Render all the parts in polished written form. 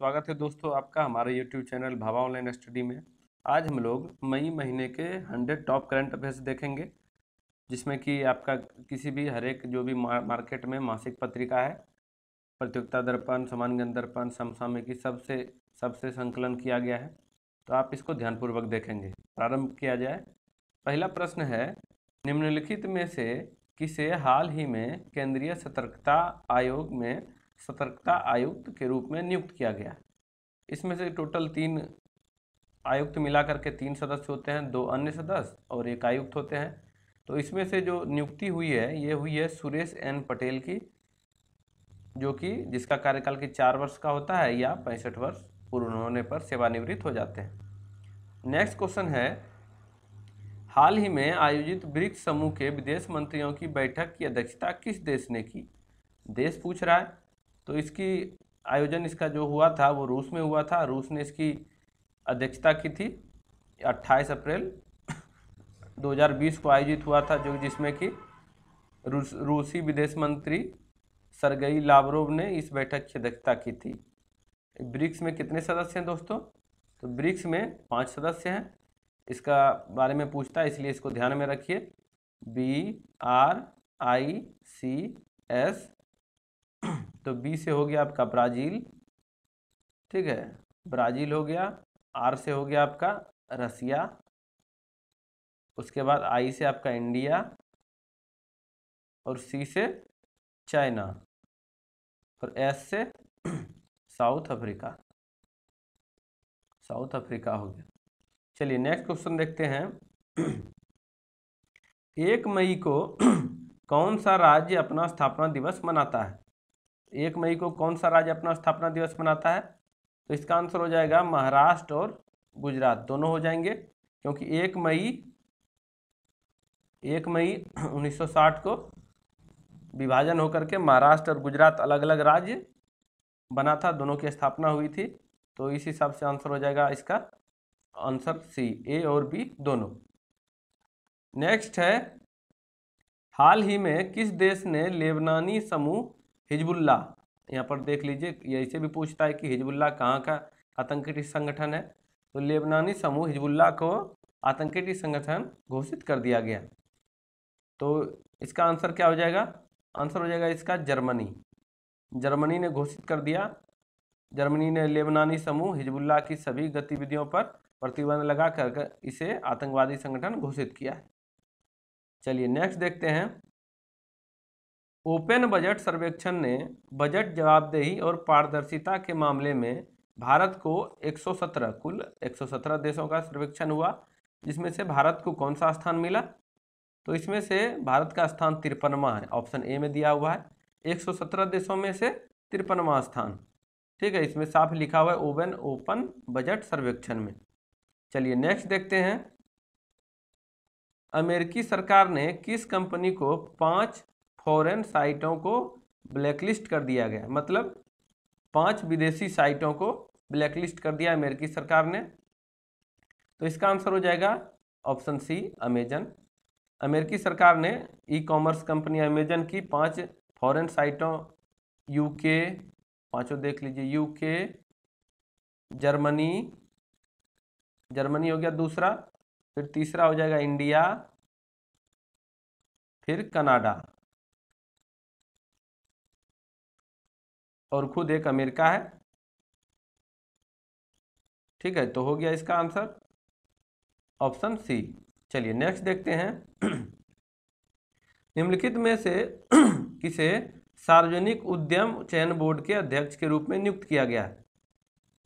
स्वागत है दोस्तों आपका हमारे YouTube channel Bhabha online study में। आज हम लोग मई महीने के 100 टॉप करंट अफेयर्स देखेंगे, जिसमें कि आपका किसी भी हर एक जो भी मार्केट में मासिक पत्रिका है, प्रतियोगिता दर्पण, समान्य दर्पण, समसामयिकी, सबसे संकलन किया गया है। तो आप इसको ध्यानपूर्वक देखेंगे। प्रारंभ किया जाए। पहला प्रश्न है, निम्नलिखित में से किसे हाल ही में केंद्रीय सतर्कता आयोग में सतर्कता आयुक्त के रूप में नियुक्त किया गया? इसमें से टोटल 3 आयुक्त मिला करके 3 सदस्य होते हैं, 2 अन्य सदस्य और 1 आयुक्त होते हैं। तो इसमें से जो नियुक्ति हुई है ये हुई है सुरेश एन पटेल की, जो कि जिसका कार्यकाल की 4 वर्ष का होता है या 65 वर्ष पूर्ण होने पर सेवानिवृत्त हो जाते हैं। नेक्स्ट क्वेश्चन है, हाल ही में आयोजित ब्रिक्स समूह के विदेश मंत्रियों की बैठक की अध्यक्षता किस देश ने की? देश पूछ रहा है, तो इसकी आयोजन इसका जो हुआ था वो रूस में हुआ था। रूस ने इसकी अध्यक्षता की थी। 28 अप्रैल 2020 को आयोजित हुआ था, जो जिसमें कि रूसी विदेश मंत्री सरगेई लावरोव ने इस बैठक की अध्यक्षता की थी। ब्रिक्स में कितने सदस्य हैं दोस्तों? तो ब्रिक्स में 5 सदस्य हैं। इसका बारे में पूछता है, इसलिए इसको ध्यान में रखिए। BRICS। तो बी से हो गया आपका ब्राज़ील, ठीक है, ब्राज़ील हो गया। आर से हो गया आपका रसिया, उसके बाद आई से आपका इंडिया और सी से चाइना और एस से साउथ अफ्रीका हो गया। चलिए नेक्स्ट क्वेश्चन देखते हैं। 1 मई को कौन सा राज्य अपना स्थापना दिवस मनाता है? 1 मई को कौन सा राज्य अपना स्थापना दिवस मनाता है? तो इसका आंसर हो जाएगा महाराष्ट्र और गुजरात, दोनों हो जाएंगे, क्योंकि 1 मई 1960 को विभाजन होकर के महाराष्ट्र और गुजरात अलग अलग राज्य बना था, दोनों की स्थापना हुई थी। तो इस हिसाब से आंसर हो जाएगा इसका आंसर सी, ए और बी दोनों। नेक्स्ट है, हाल ही में किस देश ने लेबनानी समूह हिजबुल्लाह, यहाँ पर देख लीजिए, ये इसे भी पूछता है कि हिजबुल्लाह कहाँ का आतंकी संगठन है। तो लेबनानी समूह हिजबुल्लाह को आतंकी संगठन घोषित कर दिया गया। तो इसका आंसर क्या हो जाएगा? आंसर हो जाएगा इसका जर्मनी ने घोषित कर दिया। जर्मनी ने लेबनानी समूह हिजबुल्लाह की सभी गतिविधियों पर प्रतिबंध लगा कर इसे आतंकवादी संगठन घोषित किया है। चलिए नेक्स्ट देखते हैं। ओपन बजट सर्वेक्षण ने बजट जवाबदेही और पारदर्शिता के मामले में भारत को 117 कुल 117 देशों का सर्वेक्षण हुआ, जिसमें से भारत को कौन सा स्थान मिला? तो इसमें से भारत का स्थान 53वां है, ऑप्शन ए में दिया हुआ है। 117 देशों में से 53वां स्थान, ठीक है, इसमें साफ लिखा हुआ है ओपन बजट सर्वेक्षण में। चलिए नेक्स्ट देखते हैं। अमेरिकी सरकार ने किस कंपनी को 5 फॉरेन साइटों को ब्लैकलिस्ट कर दिया गया? मतलब 5 विदेशी साइटों को ब्लैकलिस्ट कर दिया अमेरिकी सरकार ने। तो इसका आंसर हो जाएगा ऑप्शन सी, अमेजन। अमेरिकी सरकार ने ई कॉमर्स कंपनी अमेजन की 5 फॉरेन साइटों, यूके, पांचों देख लीजिए, यूके, जर्मनी हो गया दूसरा, फिर तीसरा हो जाएगा इंडिया, फिर कनाडा और खुद एक अमेरिका है, ठीक है। तो हो गया इसका आंसर ऑप्शन सी। चलिए नेक्स्ट देखते हैं। निम्नलिखित में से किसे सार्वजनिक उद्यम चयन बोर्ड के अध्यक्ष के रूप में नियुक्त किया गया है?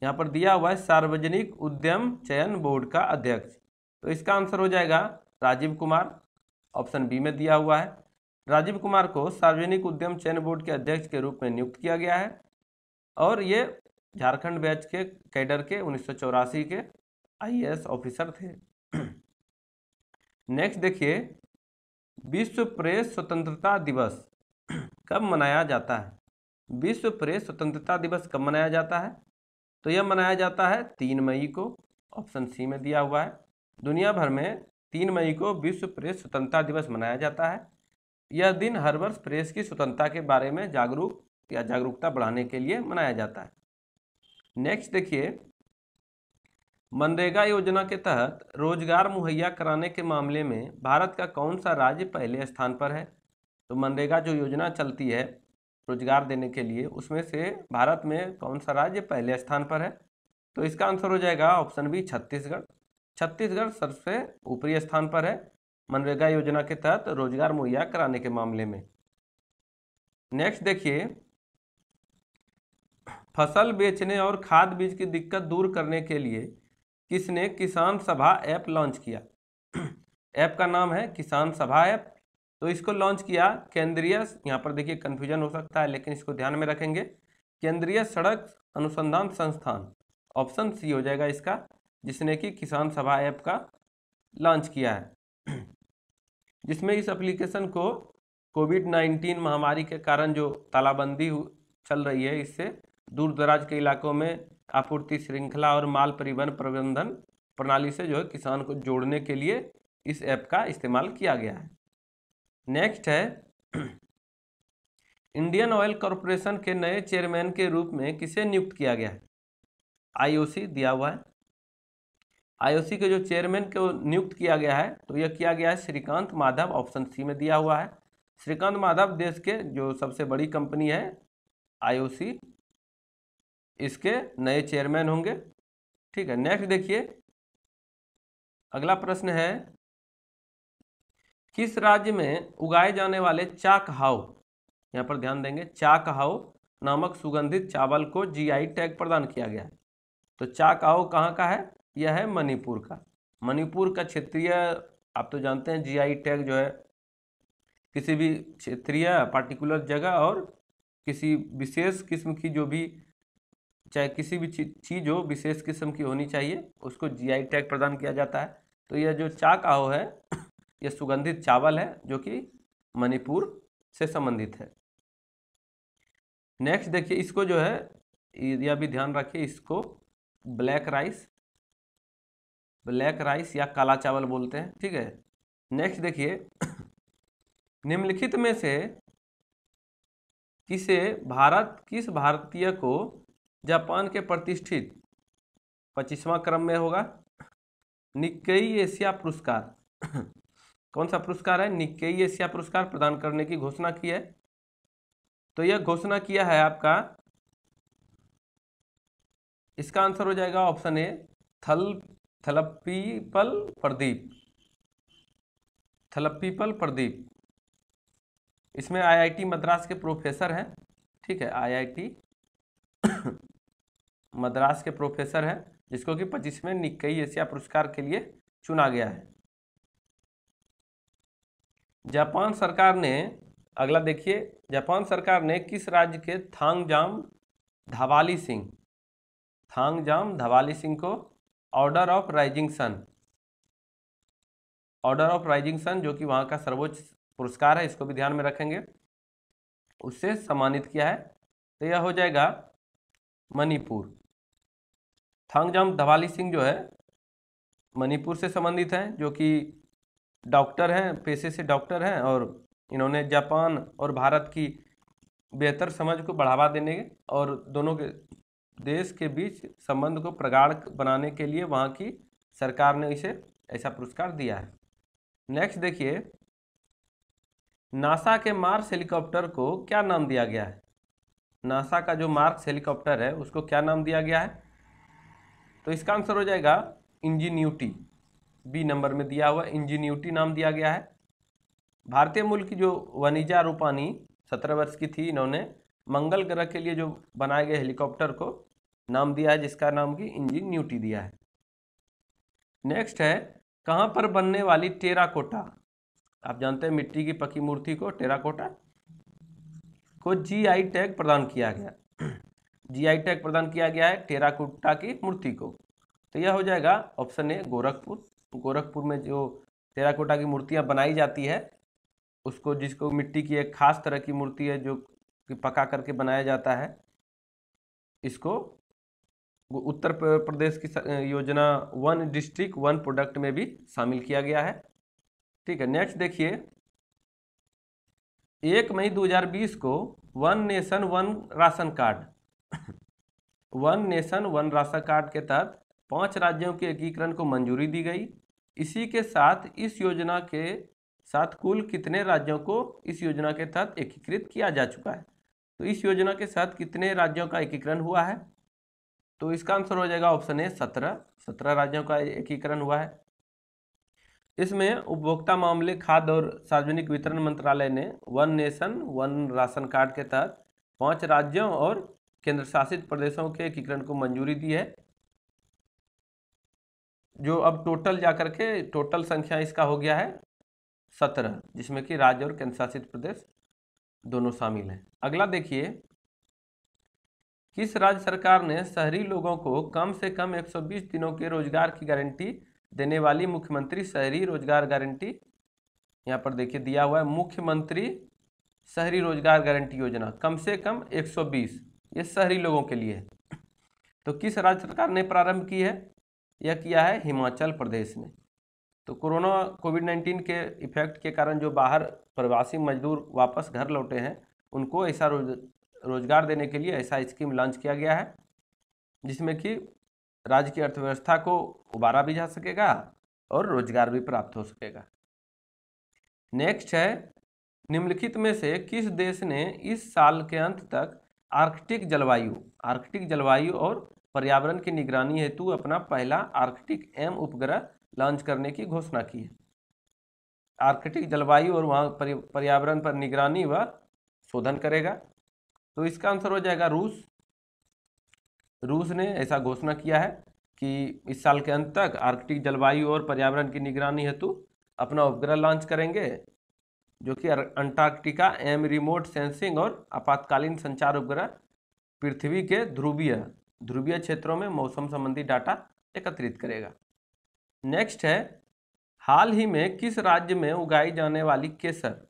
यहाँ पर दिया हुआ है सार्वजनिक उद्यम चयन बोर्ड का अध्यक्ष। तो इसका आंसर हो जाएगा राजीव कुमार, ऑप्शन बी में दिया हुआ है। राजीव कुमार को सार्वजनिक उद्यम चयन बोर्ड के अध्यक्ष के रूप में नियुक्त किया गया है और ये झारखंड बैच के कैडर के 1984 के IAS ऑफिसर थे। नेक्स्ट देखिए, विश्व प्रेस स्वतंत्रता दिवस कब मनाया जाता है? विश्व प्रेस स्वतंत्रता दिवस कब मनाया जाता है? तो यह मनाया जाता है 3 मई को, ऑप्शन सी में दिया हुआ है। दुनिया भर में 3 मई को विश्व प्रेस स्वतंत्रता दिवस मनाया जाता है। यह दिन हर वर्ष प्रेस की स्वतंत्रता के बारे में जागरूकता बढ़ाने के लिए मनाया जाता है। नेक्स्ट देखिए, मनरेगा योजना के तहत रोजगार मुहैया कराने के मामले में भारत का कौन सा राज्य पहले स्थान पर है? तो मनरेगा जो योजना चलती है रोजगार देने के लिए, उसमें से भारत में कौन सा राज्य पहले स्थान पर है? तो इसका आंसर हो जाएगा ऑप्शन बी, छत्तीसगढ़। छत्तीसगढ़ सबसे ऊपरी स्थान पर है मनरेगा योजना के तहत रोजगार मुहैया कराने के मामले में। नेक्स्ट देखिए, फसल बेचने और खाद बीज की दिक्कत दूर करने के लिए किसने किसान सभा ऐप लॉन्च किया? ऐप का नाम है किसान सभा ऐप। तो इसको लॉन्च किया केंद्रीय, यहाँ पर देखिए कन्फ्यूजन हो सकता है लेकिन इसको ध्यान में रखेंगे, केंद्रीय सड़क अनुसंधान संस्थान, ऑप्शन सी हो जाएगा इसका, जिसने कि किसान सभा ऐप का लॉन्च किया है। जिसमें इस एप्लीकेशन को कोविड-19 महामारी के कारण जो तालाबंदी चल रही है, इससे दूर दराज के इलाकों में आपूर्ति श्रृंखला और माल परिवहन प्रबंधन प्रणाली से जो है किसान को जोड़ने के लिए इस ऐप का इस्तेमाल किया गया है। नेक्स्ट है, इंडियन ऑयल कॉरपोरेशन के नए चेयरमैन के रूप में किसे नियुक्त किया गया है? आईओसी दिया हुआ है। आईओसी के जो चेयरमैन को नियुक्त किया गया है तो यह किया गया है श्रीकांत माधव, ऑप्शन सी में दिया हुआ है। श्रीकांत माधव देश के जो सबसे बड़ी कंपनी है आईओसी, इसके नए चेयरमैन होंगे। ठीक है, नेक्स्ट देखिए, अगला प्रश्न है, किस राज्य में उगाए जाने वाले चाकहाउ, यहाँ पर ध्यान देंगे, चाकहाउ नामक सुगंधित चावल को जीआई टैग प्रदान किया गया है? तो चाकहाउ कहाँ का है? यह है मणिपुर का। मणिपुर का क्षेत्रीय, आप तो जानते हैं जीआई टैग जो है किसी भी क्षेत्रीय पार्टिकुलर जगह और किसी विशेष किस्म की जो भी, चाहे किसी भी चीज़ हो विशेष किस्म की होनी चाहिए, उसको जीआई टैग प्रदान किया जाता है। तो यह जो चाकहाउ है यह सुगंधित चावल है जो कि मणिपुर से संबंधित है। नेक्स्ट देखिए, इसको जो है यह भी ध्यान रखिए, इसको ब्लैक राइस या काला चावल बोलते हैं। ठीक है, नेक्स्ट देखिए, निम्नलिखित में से किस भारतीय को जापान के प्रतिष्ठित 25वां क्रम में होगा निक्केई एशिया पुरस्कार कौन सा पुरस्कार है? निक्केई एशिया पुरस्कार प्रदान करने की घोषणा की है। तो यह घोषणा किया है आपका, इसका आंसर हो जाएगा ऑप्शन ए, थलप्पीपल प्रदीप। इसमें आईआईटी मद्रास के प्रोफेसर हैं। ठीक है, आईआईटी मद्रास के प्रोफेसर हैं, जिसको कि 25वें निक्केई एशिया पुरस्कार के लिए चुना गया है। जापान सरकार ने, अगला देखिए, जापान सरकार ने किस राज्य के थांगजाम धवाली सिंह को ऑर्डर ऑफ राइजिंग सन जो कि वहाँ का सर्वोच्च पुरस्कार है, इसको भी ध्यान में रखेंगे, उससे सम्मानित किया है? तो यह हो जाएगा मणिपुर। थांगजाम धवाली सिंह जो है मणिपुर से संबंधित हैं, जो कि डॉक्टर हैं, पेशे से डॉक्टर हैं, और इन्होंने जापान और भारत की बेहतर समझ को बढ़ावा देने और दोनों के देश के बीच संबंध को प्रगाढ़ बनाने के लिए वहाँ की सरकार ने इसे ऐसा पुरस्कार दिया है। नेक्स्ट देखिए, नासा के मार्स हेलीकॉप्टर को क्या नाम दिया गया है? नासा का जो मार्स हेलीकॉप्टर है उसको क्या नाम दिया गया है? तो इसका आंसर हो जाएगा इंजीन्यूटी, बी नंबर में दिया हुआ इंजीन्यूटी नाम दिया गया है। भारतीय मूल की जो वनिजा रूपानी 17 वर्ष की थी, इन्होंने मंगल ग्रह के लिए जो बनाए गए हेलीकॉप्टर को नाम दिया है, जिसका नाम की इंजीन्यूटी दिया है। नेक्स्ट है, कहाँ पर बनने वाली टेराकोटा, आप जानते हैं मिट्टी की पकी मूर्ति को, टेराकोटा को जीआई टैग प्रदान किया गया। जीआई टैग प्रदान किया गया है टेराकोटा की मूर्ति को। तो यह हो जाएगा ऑप्शन ए, गोरखपुर में जो टेराकोटा की मूर्तियां बनाई जाती है उसको, जिसको मिट्टी की एक खास तरह की मूर्ति है जो कि पका करके बनाया जाता है, इसको उत्तर प्रदेश की योजना 1 डिस्ट्रिक्ट 1 प्रोडक्ट में भी शामिल किया गया है। ठीक है, नेक्स्ट देखिए, 1 मई 2020 को 1 nation 1 ration card one nation one ration card के तहत 5 राज्यों के एकीकरण को मंजूरी दी गई। इसी के साथ इस योजना के साथ कुल कितने राज्यों को इस योजना के तहत एकीकृत किया जा चुका है? तो इस योजना के साथ कितने राज्यों का एकीकरण हुआ है? तो इसका आंसर हो जाएगा ऑप्शन ए 17 राज्यों का एकीकरण हुआ है। इसमें उपभोक्ता मामले, खाद्य और सार्वजनिक वितरण मंत्रालय ने one nation one ration card के तहत 5 राज्यों और केंद्र शासित प्रदेशों के एकीकरण को मंजूरी दी है, जो अब टोटल जाकर के टोटल संख्या इसका हो गया है 17, जिसमें कि राज्य और केंद्र शासित प्रदेश दोनों शामिल हैं। अगला देखिए, किस राज्य सरकार ने शहरी लोगों को कम से कम 120 दिनों के रोजगार की गारंटी देने वाली मुख्यमंत्री शहरी रोजगार गारंटी, यहाँ पर देखिए दिया हुआ है मुख्यमंत्री शहरी रोजगार गारंटी योजना, कम से कम 120, ये शहरी लोगों के लिए है। तो किस राज्य सरकार ने प्रारंभ की है? यह किया है हिमाचल प्रदेश ने। तो कोरोना कोविड-19 के इफेक्ट के कारण जो बाहर प्रवासी मजदूर वापस घर लौटे हैं, उनको ऐसा रोजगार देने के लिए ऐसा स्कीम लॉन्च किया गया है, जिसमें कि राज्य की अर्थव्यवस्था को उबारा भी जा सकेगा और रोजगार भी प्राप्त हो सकेगा। नेक्स्ट है, निम्नलिखित में से किस देश ने इस साल के अंत तक आर्कटिक जलवायु और पर्यावरण की निगरानी हेतु अपना पहला आर्कटिक एम उपग्रह लॉन्च करने की घोषणा की है? आर्कटिक जलवायु और वहाँ पर्यावरण पर निगरानी व शोधन करेगा। तो इसका आंसर हो जाएगा रूस ने ऐसा घोषणा किया है कि इस साल के अंत तक आर्कटिक जलवायु और पर्यावरण की निगरानी हेतु अपना उपग्रह लॉन्च करेंगे, जो कि अंटार्कटिका एम रिमोट सेंसिंग और आपातकालीन संचार उपग्रह पृथ्वी के ध्रुवीय क्षेत्रों में मौसम संबंधी डाटा एकत्रित करेगा। नेक्स्ट है, हाल ही में किस राज्य में उगाई जाने वाली केसर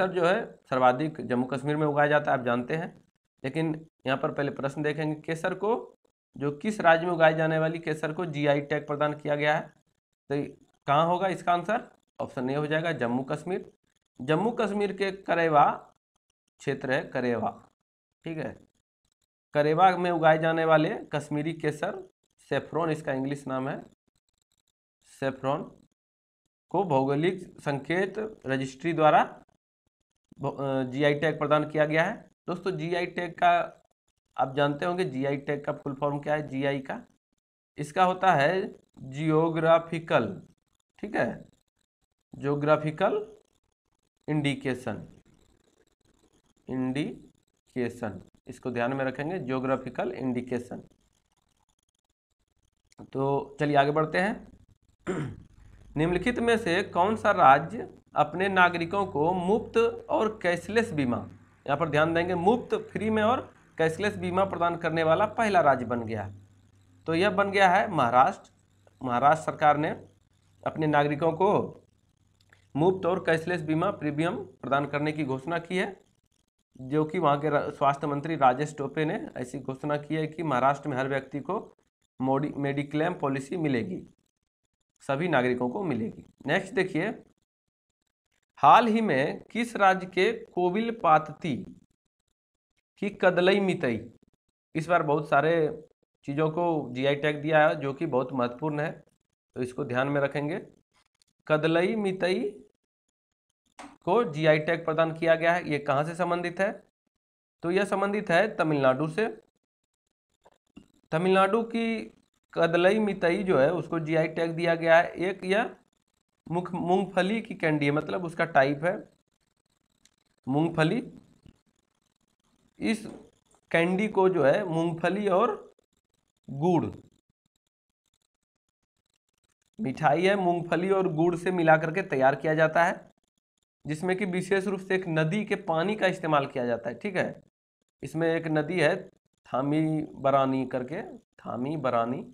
जो है सर्वाधिक जम्मू कश्मीर में उगाया जाता है, आप जानते हैं, लेकिन यहाँ पर पहले प्रश्न देखेंगे, केसर को जो किस राज्य में उगाई जाने वाली केसर को जीआई टैग प्रदान किया गया है? तो कहाँ होगा इसका आंसर? ऑप्शन ए हो जाएगा जम्मू कश्मीर। जम्मू कश्मीर के करेवा क्षेत्र है, करेवा, ठीक है, करेवा में उगाए जाने वाले कश्मीरी केसर, सेफ्रॉन इसका इंग्लिश नाम है, सेफ्रॉन को भौगोलिक संकेत रजिस्ट्री द्वारा जीआई टैग प्रदान किया गया है। दोस्तों जीआई टैग का आप जानते होंगे, जीआई टैग का फुल फॉर्म क्या है? जीआई का इसका होता है जियोग्राफिकल, ठीक है, जियोग्राफिकल इंडिकेशन, इसको ध्यान में रखेंगे, जियोग्राफिकल इंडिकेशन। तो चलिए आगे बढ़ते हैं। निम्नलिखित में से कौन सा राज्य अपने नागरिकों को मुफ्त और कैशलेस बीमा, यहाँ पर ध्यान देंगे, मुफ्त, फ्री में और कैशलेस बीमा प्रदान करने वाला पहला राज्य बन गया है? तो यह बन गया है महाराष्ट्र सरकार ने अपने नागरिकों को मुफ्त और कैशलेस बीमा प्रीमियम प्रदान करने की घोषणा की है, जो कि वहाँ के स्वास्थ्य मंत्री राजेश टोपे ने ऐसी घोषणा की है कि महाराष्ट्र में हर व्यक्ति को मेडिक्लेम पॉलिसी मिलेगी, सभी नागरिकों को मिलेगी। नेक्स्ट देखिए, हाल ही में किस राज्य के कोविल पातती की कदलई मितई, इस बार बहुत सारे चीज़ों को जीआई टैग दिया है जो कि बहुत महत्वपूर्ण है, तो इसको ध्यान में रखेंगे। कदलई मितई को जीआई टैग प्रदान किया गया है, ये कहाँ से संबंधित है? तो यह संबंधित है तमिलनाडु से। तमिलनाडु की कदलई मितई जो है उसको जीआई टैग दिया गया है। एक यह मूंगफली की कैंडी है, मतलब उसका टाइप है मूंगफली। इस कैंडी को जो है मूंगफली और गुड़, मिठाई है, मूंगफली और गुड़ से मिला करके तैयार किया जाता है, जिसमें कि विशेष रूप से एक नदी के पानी का इस्तेमाल किया जाता है, ठीक है। इसमें एक नदी है थामी बरानी,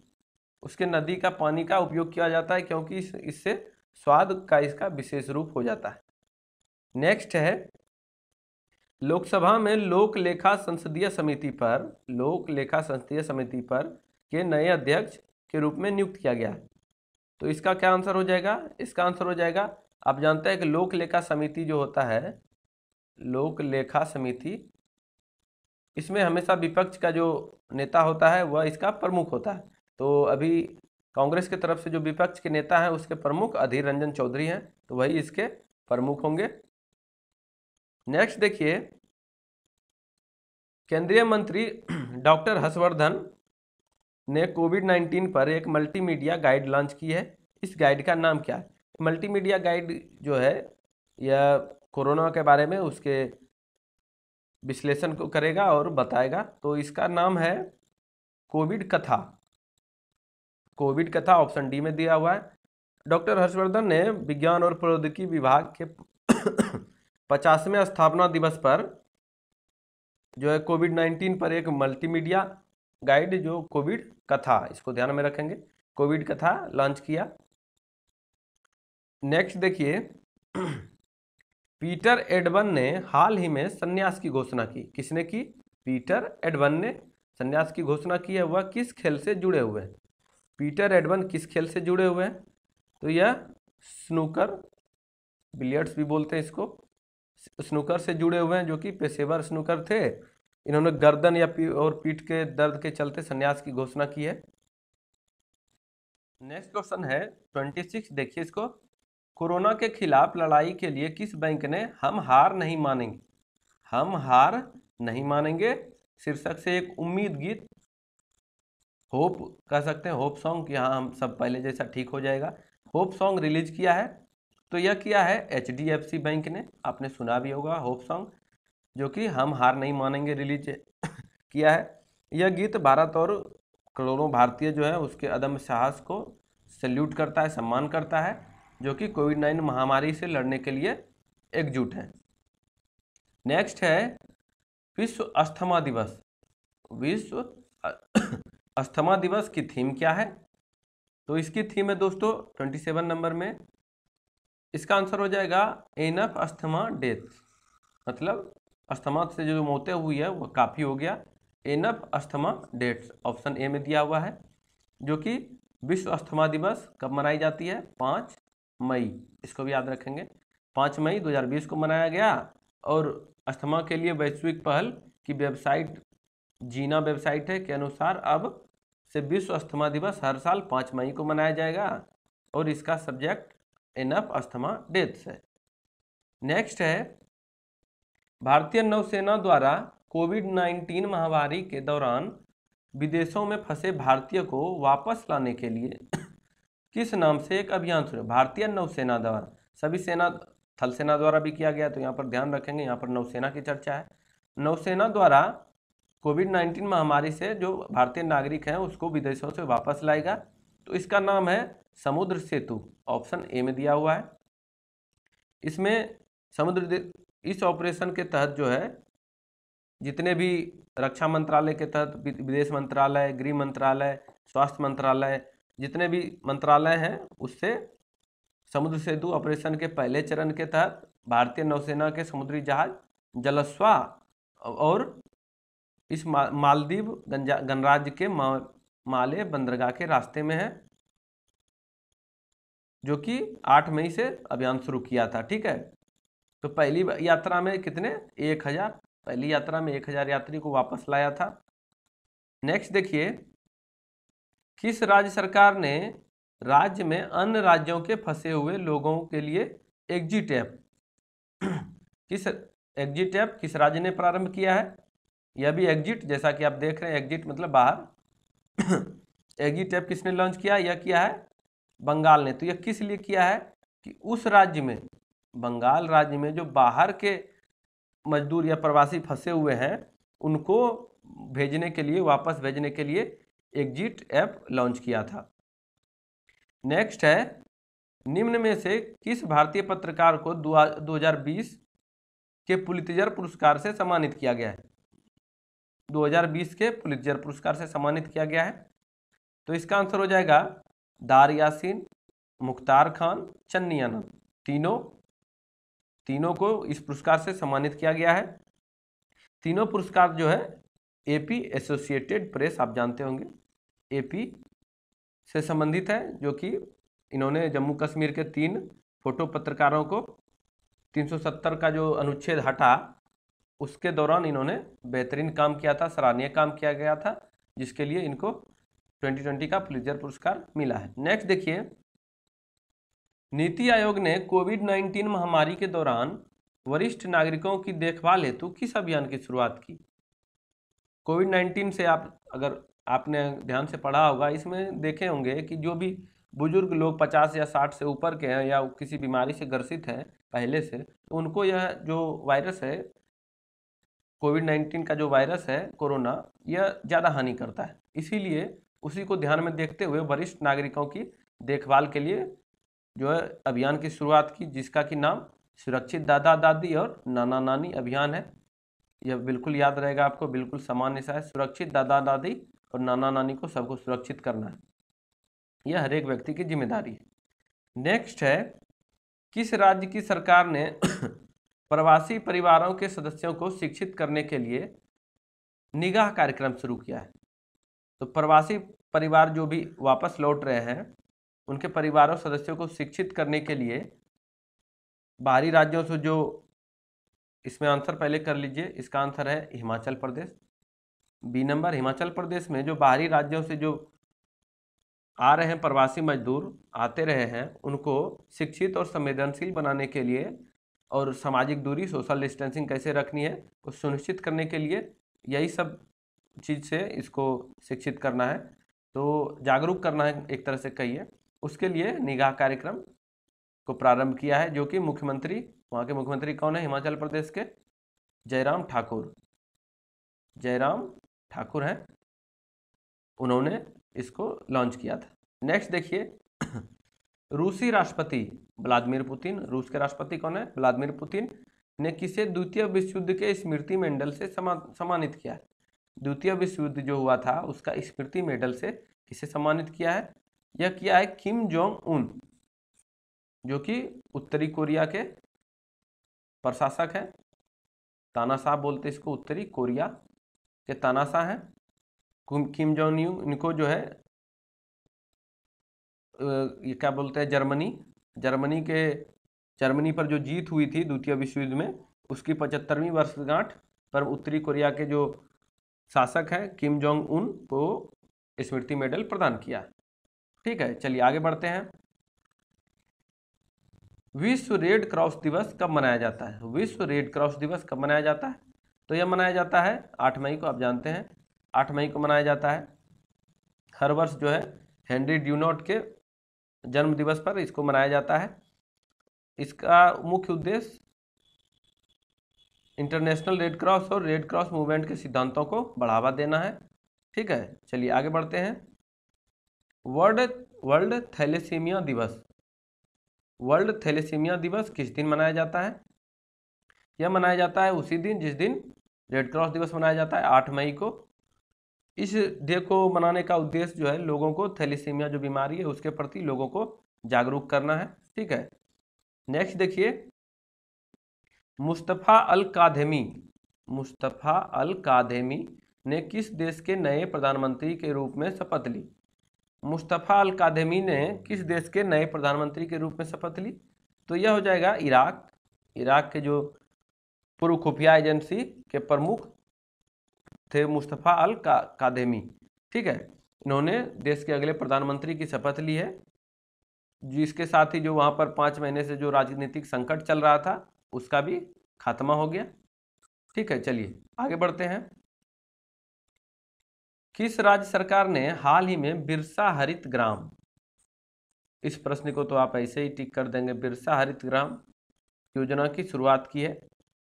उसके नदी का पानी का उपयोग किया जाता है, क्योंकि इससे स्वाद का इसका विशेष रूप हो जाता है। नेक्स्ट है, लोकसभा में लोक लेखा संसदीय समिति पर के नए अध्यक्ष के रूप में नियुक्त किया गया है। तो इसका क्या आंसर हो जाएगा? इसका आंसर हो जाएगा, आप जानते हैं कि लोक लेखा समिति जो होता है, लोक लेखा समिति इसमें हमेशा विपक्ष का जो नेता होता है वह इसका प्रमुख होता है। तो अभी कांग्रेस की तरफ से जो विपक्ष के नेता हैं उसके प्रमुख अधीर रंजन चौधरी हैं, तो वही इसके प्रमुख होंगे। नेक्स्ट देखिए, केंद्रीय मंत्री डॉक्टर हर्षवर्धन ने कोविड-19 पर एक मल्टीमीडिया गाइड लॉन्च की है। इस गाइड का नाम क्या है? मल्टीमीडिया गाइड जो है यह कोरोना के बारे में उसके विश्लेषण को करेगा और बताएगा। तो इसका नाम है कोविड कथा। कोविड कथा ऑप्शन डी में दिया हुआ है। डॉक्टर हर्षवर्धन ने विज्ञान और प्रौद्योगिकी विभाग के 50वें स्थापना दिवस पर जो है कोविड-19 पर एक मल्टीमीडिया गाइड जो कोविड कथा, इसको ध्यान में रखेंगे, कोविड कथा लॉन्च किया। नेक्स्ट देखिए, पीटर एडवन ने हाल ही में संन्यास की घोषणा की। किसने की? पीटर एडवन ने संन्यास की घोषणा की है। वह किस खेल से जुड़े हुए हैं? पीटर एडवन किस खेल से जुड़े हुए हैं? तो यह स्नूकर, बिलियर्ड्स भी बोलते हैं इसको, स्नूकर से जुड़े हुए हैं, जो कि पेशेवर स्नूकर थे। इन्होंने गर्दन या और पीठ के दर्द के चलते संन्यास की घोषणा की है। नेक्स्ट क्वेश्चन है 26, देखिए इसको। कोरोना के खिलाफ लड़ाई के लिए किस बैंक ने हम हार नहीं मानेंगे, हम हार नहीं मानेंगे शीर्षक से एक उम्मीद गीत, होप कह सकते हैं, होप सॉन्ग, कि हाँ हम सब पहले जैसा ठीक हो जाएगा, होप सॉन्ग रिलीज किया है। तो यह किया है HDFC बैंक ने, आपने सुना भी होगा होप सॉन्ग, जो कि हम हार नहीं मानेंगे रिलीज किया है। यह गीत भारत और करोड़ों भारतीय जो है उसके अदम्य साहस को सैल्यूट करता है, सम्मान करता है, जो कि कोविड-19 महामारी से लड़ने के लिए एकजुट है। नेक्स्ट है विश्व अस्थमा दिवस। विश्व अस्थमा दिवस की थीम क्या है? तो इसकी थीम है दोस्तों 27 नंबर में, इसका आंसर हो जाएगा एनफ अस्थमा डेथ, मतलब अस्थमा से जो मौतें हुई है वो काफ़ी हो गया। Enough asthma deaths option A में दिया हुआ है, जो कि विश्व अस्थमा दिवस कब मनाई जाती है? 5 मई, इसको भी याद रखेंगे। 5 मई 2020 को मनाया गया। और अस्थमा के लिए वैश्विक पहल की वेबसाइट जीना वेबसाइट है के अनुसार अब से विश्व अस्थमा दिवस हर साल 5 मई को मनाया जाएगा, और इसका सब्जेक्ट एनफ अस्थमा डेथ्स है। नेक्स्ट है, भारतीय नौसेना द्वारा कोविड-19 महामारी के दौरान विदेशों में फंसे भारतीय को वापस लाने के लिए किस नाम से एक अभियान शुरू? भारतीय नौसेना द्वारा, सभी सेना, थल सेना द्वारा भी किया गया, तो यहाँ पर ध्यान रखेंगे, यहाँ पर नौसेना की चर्चा है। नौसेना द्वारा कोविड-19 महामारी से जो भारतीय नागरिक हैं उसको विदेशों से वापस लाएगा। तो इसका नाम है समुद्र सेतु, ऑप्शन ए में दिया हुआ है। इसमें इस ऑपरेशन के तहत जो है जितने भी रक्षा मंत्रालय के तहत विदेश मंत्रालय, गृह मंत्रालय, स्वास्थ्य मंत्रालय, जितने भी मंत्रालय हैं उससे समुद्र सेतु ऑपरेशन के पहले चरण के तहत भारतीय नौसेना के समुद्री जहाज जलस्वा और इस मालदीव गणराज्य के माले बंदरगाह के रास्ते में है, जो कि 8 मई से अभियान शुरू किया था। ठीक है, तो पहली यात्रा में कितने? 1000, पहली यात्रा में 1000 यात्री को वापस लाया था। नेक्स्ट देखिए, किस राज्य सरकार ने राज्य में अन्य राज्यों के फंसे हुए लोगों के लिए एग्जिट ऐप किस राज्य ने प्रारंभ किया है? यह भी एग्जिट, जैसा कि आप देख रहे हैं, एग्जिट मतलब बाहर एग्जिट ऐप किसने लॉन्च किया? यह किया है बंगाल ने। तो यह किस लिए किया है कि उस राज्य में, बंगाल राज्य में जो बाहर के मजदूर या प्रवासी फंसे हुए हैं उनको भेजने के लिए, वापस भेजने के लिए एग्जिट ऐप लॉन्च किया था। नेक्स्ट है, निम्न में से किस भारतीय पत्रकार को 2020 के पुलित्जर पुरस्कार से सम्मानित किया गया है? 2020 के पुलित्जर पुरस्कार से सम्मानित किया गया है। तो इसका आंसर हो जाएगा दार यासीन, मुख्तार खान, चन्नी आनंद, तीनों को इस पुरस्कार से सम्मानित किया गया है। तीनों पुरस्कार जो है AP एसोसिएटेड प्रेस, आप जानते होंगे, AP से संबंधित है, जो कि इन्होंने जम्मू कश्मीर के 3 फोटो पत्रकारों को 370 का जो अनुच्छेद हटा उसके दौरान इन्होंने बेहतरीन काम किया था, सराहनीय काम किया गया था, जिसके लिए इनको 2020 का पुलित्जर पुरस्कार मिला है। नेक्स्ट देखिए, नीति आयोग ने कोविड-19 महामारी के दौरान वरिष्ठ नागरिकों की देखभाल हेतु किस अभियान की शुरुआत की? कोविड-19 से अगर आपने ध्यान से पढ़ा होगा, इसमें देखे होंगे कि जो भी बुजुर्ग लोग 50 या 60 से ऊपर के हैं या किसी बीमारी से ग्रसित हैं पहले से, तो उनको यह जो वायरस है, कोविड-19 का जो वायरस है कोरोना, यह ज़्यादा हानि करता है। इसीलिए उसी को ध्यान में देखते हुए वरिष्ठ नागरिकों की देखभाल के लिए जो है अभियान की शुरुआत की, जिसका कि नाम सुरक्षित दादा दादी और नाना नानी अभियान है। यह बिल्कुल याद रहेगा आपको, बिल्कुल सामान्य सा है। सुरक्षित दादा दादी और नाना नानी को सबको सुरक्षित करना है, यह हर एक व्यक्ति की जिम्मेदारी है। नेक्स्ट है, किस राज्य की सरकार ने प्रवासी परिवारों के सदस्यों को शिक्षित करने के लिए निगाह कार्यक्रम शुरू किया है? तो प्रवासी परिवार जो भी वापस लौट रहे हैं, उनके परिवारों सदस्यों को शिक्षित करने के लिए बाहरी राज्यों से जो, इसमें आंसर पहले कर लीजिए, इसका आंसर है हिमाचल प्रदेश। बी नंबर, हिमाचल प्रदेश में जो बाहरी राज्यों से जो आ रहे हैं प्रवासी मजदूर आते रहे हैं, उनको शिक्षित और संवेदनशील बनाने के लिए और सामाजिक दूरी, सोशल डिस्टेंसिंग कैसे रखनी है उस सुनिश्चित करने के लिए, यही सब चीज़ से इसको शिक्षित करना है, तो जागरूक करना है एक तरह से कहिए। उसके लिए निगाह कार्यक्रम को प्रारंभ किया है, जो कि मुख्यमंत्री, वहाँ के मुख्यमंत्री कौन है हिमाचल प्रदेश के? जयराम ठाकुर, जयराम ठाकुर हैं, उन्होंने इसको लॉन्च किया था। नेक्स्ट देखिए, रूसी राष्ट्रपति व्लादिमीर पुतिन, रूस के राष्ट्रपति कौन है? व्लादिमीर पुतिन ने किसे द्वितीय विश्व युद्ध के स्मृति मेडल से सम्मानित किया है? द्वितीय विश्व युद्ध जो हुआ था उसका स्मृति मेडल से किसे सम्मानित किया है? यह किया है किम जोंग उन, जो कि उत्तरी कोरिया के प्रशासक हैं, तानाशाह बोलते इसको, उत्तरी कोरिया के तानाशाह हैं किम जोंग उन। इनको जो है ये क्या बोलते हैं, जर्मनी पर जो जीत हुई थी द्वितीय विश्व युद्ध में, उसकी 75वीं वर्षगांठ पर उत्तरी कोरिया के जो शासक हैं किम जोंग उन को स्मृति मेडल प्रदान किया। ठीक है, चलिए आगे बढ़ते हैं। विश्व रेड क्रॉस दिवस कब मनाया जाता है? विश्व रेड क्रॉस दिवस कब मनाया जाता है? तो यह मनाया जाता है 8 मई को, आप जानते हैं 8 मई को मनाया जाता है। हर वर्ष जो है हेनरी ड्यूनॉट के जन्म दिवस पर इसको मनाया जाता है। इसका मुख्य उद्देश्य इंटरनेशनल रेड क्रॉस और रेड क्रॉस मूवमेंट के सिद्धांतों को बढ़ावा देना है। ठीक है, चलिए आगे बढ़ते हैं। वर्ल्ड थैलेसीमिया दिवस, वर्ल्ड थैलेसीमिया दिवस किस दिन मनाया जाता है? यह मनाया जाता है उसी दिन जिस दिन रेड क्रॉस दिवस मनाया जाता है, 8 मई को। इस डे को मनाने का उद्देश्य जो है लोगों को थैलेसीमिया जो बीमारी है उसके प्रति लोगों को जागरूक करना है। ठीक है, नेक्स्ट देखिए, मुस्तफ़ा अल कादेमी ने किस देश के नए प्रधानमंत्री के रूप में शपथ ली? मुस्तफ़ा अल कादेमी ने किस देश के नए प्रधानमंत्री के रूप में शपथ ली? तो यह हो जाएगा इराक के जो पूर्व खुफिया एजेंसी के प्रमुख थे मुस्तफ़ा अल कादेमी। ठीक है, इन्होंने देश के अगले प्रधानमंत्री की शपथ ली है, जिसके साथ ही जो वहाँ पर 5 महीने से जो राजनीतिक संकट चल रहा था उसका भी खात्मा हो गया। ठीक है, चलिए आगे बढ़ते हैं। किस राज्य सरकार ने हाल ही में बिरसा हरित ग्राम, इस प्रश्न को तो आप ऐसे ही टिक कर देंगे, बिरसा हरित ग्राम योजना की शुरुआत की है?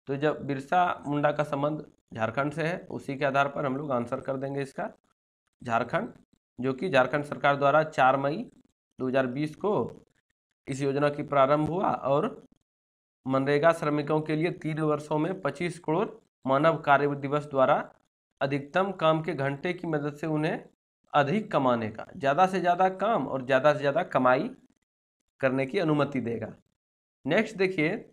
तो जब बिरसा मुंडा का संबंध झारखंड से है, उसी के आधार पर हम लोग आंसर कर देंगे इसका झारखंड, जो कि झारखंड सरकार द्वारा 4 मई 2020 को इस योजना की प्रारंभ हुआ और मनरेगा श्रमिकों के लिए 3 वर्षों में 25 करोड़ मानव कार्य दिवस द्वारा अधिकतम काम के घंटे की मदद से उन्हें अधिक कमाने का, ज़्यादा से ज़्यादा काम और ज़्यादा से ज़्यादा कमाई करने की अनुमति देगा। नेक्स्ट देखिए,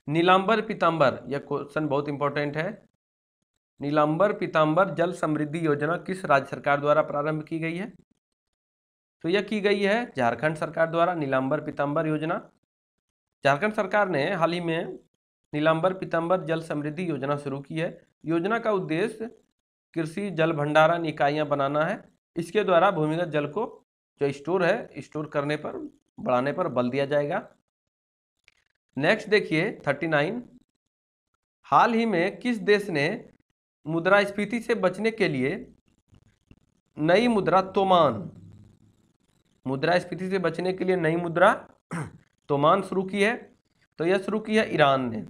नीलांबर पीतांबर, यह क्वेश्चन बहुत इंपॉर्टेंट है। नीलांबर पीतांबर जल समृद्धि योजना किस राज्य सरकार द्वारा प्रारंभ की गई है? तो यह की गई है झारखंड सरकार द्वारा। नीलांबर पीतांबर योजना झारखंड सरकार ने हाल ही में नीलांबर पीतांबर जल समृद्धि योजना शुरू की है। योजना का उद्देश्य कृषि जल भंडारण इकाइयां बनाना है। इसके द्वारा भूमिगत जल को जो स्टोर करने पर बढ़ाने पर बल दिया जाएगा। नेक्स्ट देखिए 39, हाल ही में किस देश ने मुद्रास्फीति से बचने के लिए नई मुद्रा तोमान, मुद्रास्फीति से बचने के लिए नई मुद्रा तोमान शुरू की है? तो यह शुरू की है ईरान ने।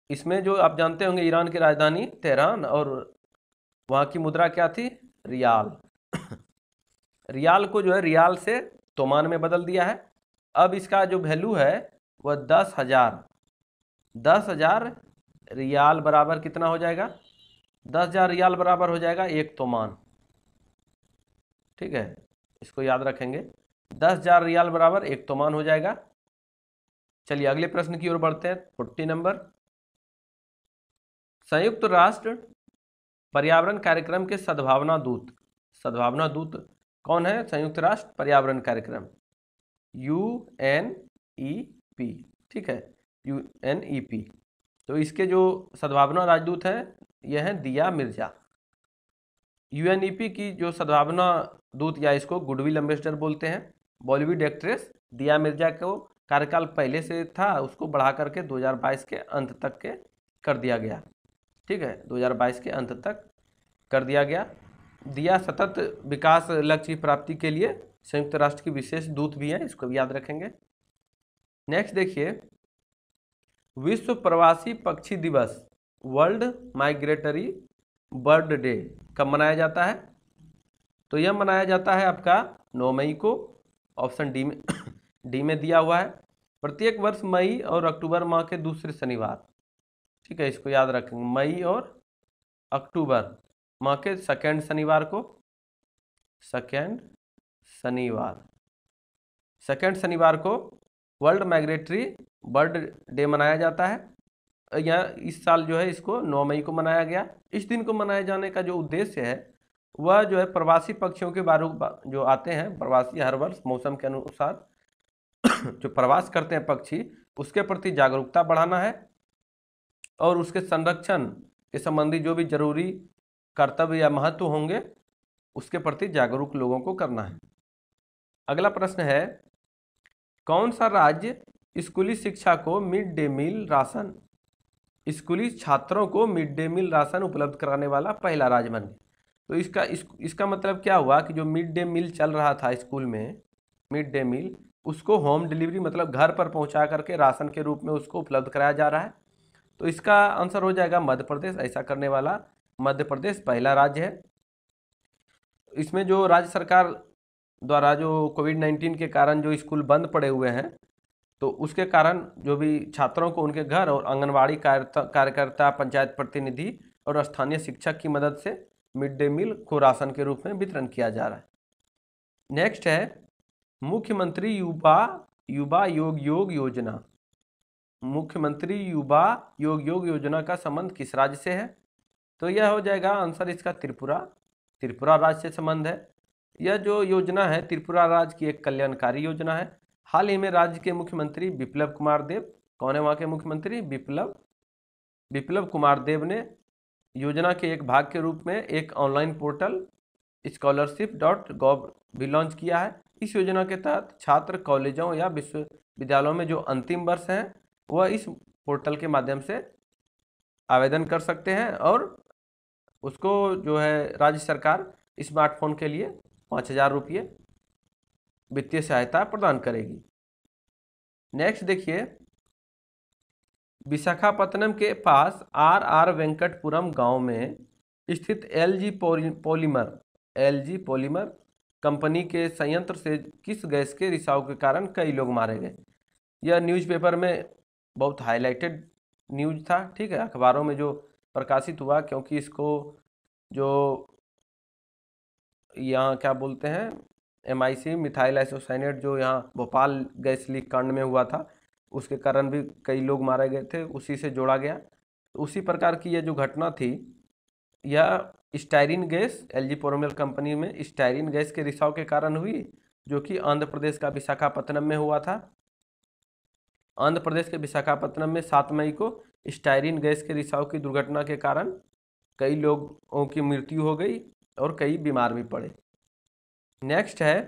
इसमें जो आप जानते होंगे ईरान की राजधानी तेहरान और वहाँ की मुद्रा क्या थी? रियाल। रियाल को जो है रियाल से तोमान में बदल दिया है। अब इसका जो वैल्यू है वह 10,000 रियाल बराबर कितना हो जाएगा? 10,000 रियाल बराबर हो जाएगा एक तोमान। ठीक है, इसको याद रखेंगे, 10,000 रियाल बराबर एक तोमान हो जाएगा। चलिए अगले प्रश्न की ओर बढ़ते हैं। 40 नंबर, संयुक्त राष्ट्र पर्यावरण कार्यक्रम के सद्भावना दूत कौन है? संयुक्त राष्ट्र पर्यावरण कार्यक्रम UNEP। ठीक है, UNEP। तो इसके जो सद्भावना राजदूत हैं यह हैं दिया मिर्जा। UNEP की जो सद्भावना दूत या इसको गुडविल एम्बेसडर बोलते हैं, बॉलीवुड एक्ट्रेस दिया मिर्जा को कार्यकाल पहले से था, उसको बढ़ा करके 2022 के अंत तक के कर दिया गया। ठीक है, 2022 के अंत तक कर दिया गया। दिया सतत विकास लक्ष्य की प्राप्ति के लिए संयुक्त राष्ट्र की विशेष दूत भी हैं, इसको भी याद रखेंगे। नेक्स्ट देखिए, विश्व प्रवासी पक्षी दिवस, वर्ल्ड माइग्रेटरी बर्ड डे कब मनाया जाता है? तो यह मनाया जाता है आपका 9 मई को। ऑप्शन डी में दिया हुआ है। प्रत्येक वर्ष मई और अक्टूबर माह के दूसरे शनिवार। ठीक है, इसको याद रखेंगे, मई और अक्टूबर माह के सेकेंड शनिवार को वर्ल्ड माइग्रेटरी बर्ड डे मनाया जाता है। यह इस साल जो है इसको 9 मई को मनाया गया। इस दिन को मनाए जाने का जो उद्देश्य है वह जो है प्रवासी पक्षियों के बारे जो आते हैं, प्रवासी हर वर्ष मौसम के अनुसार जो प्रवास करते हैं पक्षी, उसके प्रति जागरूकता बढ़ाना है और उसके संरक्षण के संबंधी जो भी जरूरी कर्तव्य या महत्व होंगे उसके प्रति जागरूक लोगों को करना है। अगला प्रश्न है, कौन सा राज्य स्कूली शिक्षा को मिड डे मील राशन, स्कूली छात्रों को मिड डे मील राशन उपलब्ध कराने वाला पहला राज्य बन गया? तो इसका मतलब क्या हुआ कि जो मिड डे मील चल रहा था स्कूल में, मिड डे मील, उसको होम डिलीवरी मतलब घर पर पहुंचा करके राशन के रूप में उसको उपलब्ध कराया जा रहा है। तो इसका आंसर हो जाएगा मध्य प्रदेश। ऐसा करने वाला मध्य प्रदेश पहला राज्य है। इसमें जो राज्य सरकार द्वारा जो कोविड-19 के कारण जो स्कूल बंद पड़े हुए हैं, तो उसके कारण जो भी छात्रों को उनके घर और आंगनबाड़ी कार्यकर्ता, पंचायत प्रतिनिधि और स्थानीय शिक्षक की मदद से मिड डे मील को राशन के रूप में वितरण किया जा रहा है। नेक्स्ट है मुख्यमंत्री युवा योग योजना। मुख्यमंत्री युवा योग योजना का संबंध किस राज्य से है? तो यह हो जाएगा आंसर इसका त्रिपुरा राज्य से संबंध है। यह जो योजना है त्रिपुरा राज्य की एक कल्याणकारी योजना है। हाल ही में राज्य के मुख्यमंत्री बिप्लब कुमार देव, कौन है वहाँ के मुख्यमंत्री? बिप्लब कुमार देव ने योजना के एक भाग के रूप में एक ऑनलाइन पोर्टल scholarship.gov भी लॉन्च किया है। इस योजना के तहत छात्र कॉलेजों या विश्वविद्यालयों में जो अंतिम वर्ष हैं वह इस पोर्टल के माध्यम से आवेदन कर सकते हैं और उसको जो है राज्य सरकार स्मार्टफोन के लिए 5,000 रुपये वित्तीय सहायता प्रदान करेगी। नेक्स्ट देखिए, विशाखापत्तनम के पास RR वेंकटपुरम गांव में स्थित LG पॉलीमर कंपनी के संयंत्र से किस गैस के रिसाव के कारण कई लोग मारे गए? यह न्यूज़पेपर में बहुत हाईलाइटेड न्यूज़ था। ठीक है, अखबारों में जो प्रकाशित हुआ, क्योंकि इसको जो यहाँ क्या बोलते हैं MIC मिथाइल आइसोसाइनेट जो यहाँ भोपाल गैस लीक कांड में हुआ था, उसके कारण भी कई लोग मारे गए थे, उसी से जोड़ा गया। तो उसी प्रकार की यह जो घटना थी, यह styrene gas LG polymer company में स्टाइरिन गैस के रिसाव के कारण हुई, जो कि आंध्र प्रदेश का विशाखापत्तनम में हुआ था। आंध्र प्रदेश के विशाखापत्तनम में 7 मई को स्टायरीन गैस के रिसाव की दुर्घटना के कारण कई लोगों की मृत्यु हो गई और कई बीमार भी पड़े। नेक्स्ट है,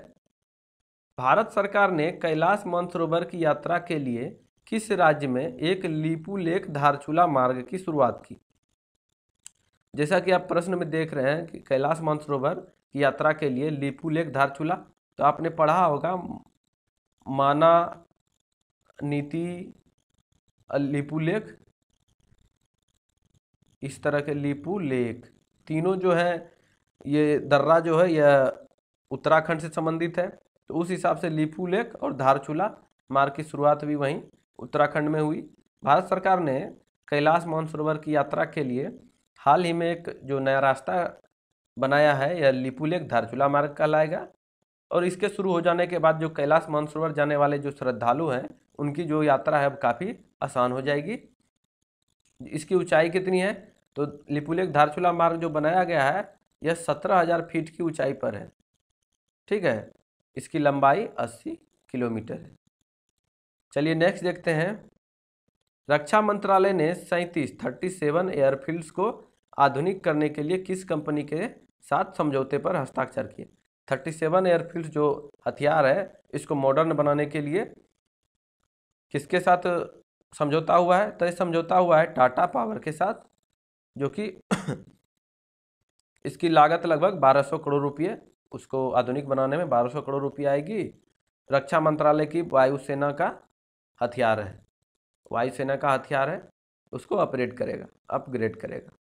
भारत सरकार ने कैलाश मानसरोवर की यात्रा के लिए किस राज्य में एक लिपुलेख धारचूला मार्ग की शुरुआत की? जैसा कि आप प्रश्न में देख रहे हैं कि कैलाश मानसरोवर की यात्रा के लिए लिपुलेख धारचूला, तो आपने पढ़ा होगा माना नीति लिपुलेख, इस तरह के लिपुलेख तीनों जो है, ये दर्रा जो है यह उत्तराखंड से संबंधित है, तो उस हिसाब से लिपुलेख और धारचूला मार्ग की शुरुआत भी वहीं उत्तराखंड में हुई। भारत सरकार ने कैलाश मानसरोवर की यात्रा के लिए हाल ही में एक जो नया रास्ता बनाया है, यह लिपुलेख धारचूला मार्ग कहलाएगा। और इसके शुरू हो जाने के बाद जो कैलाश मानसरोवर जाने वाले जो श्रद्धालु हैं, उनकी जो यात्रा है अब काफ़ी आसान हो जाएगी। इसकी ऊंचाई कितनी है? तो लिपुलेख धारचूला मार्ग जो बनाया गया है, यह 17,000 फीट की ऊंचाई पर है। ठीक है, इसकी लंबाई 80 किलोमीटर है। चलिए नेक्स्ट देखते हैं। रक्षा मंत्रालय ने 37 एयरफील्ड्स को आधुनिक करने के लिए किस कंपनी के साथ समझौते पर हस्ताक्षर किए? 37 एयरफील्ड्स जो हथियार है, इसको मॉडर्न बनाने के लिए किसके साथ समझौता हुआ है? तो ये समझौता हुआ है टाटा पावर के साथ, जो कि इसकी लागत लगभग 1200 करोड़ रुपये, उसको आधुनिक बनाने में 1200 करोड़ रुपये आएगी। रक्षा मंत्रालय की वायुसेना का हथियार है, वायुसेना का हथियार है, उसको अपग्रेड करेगा।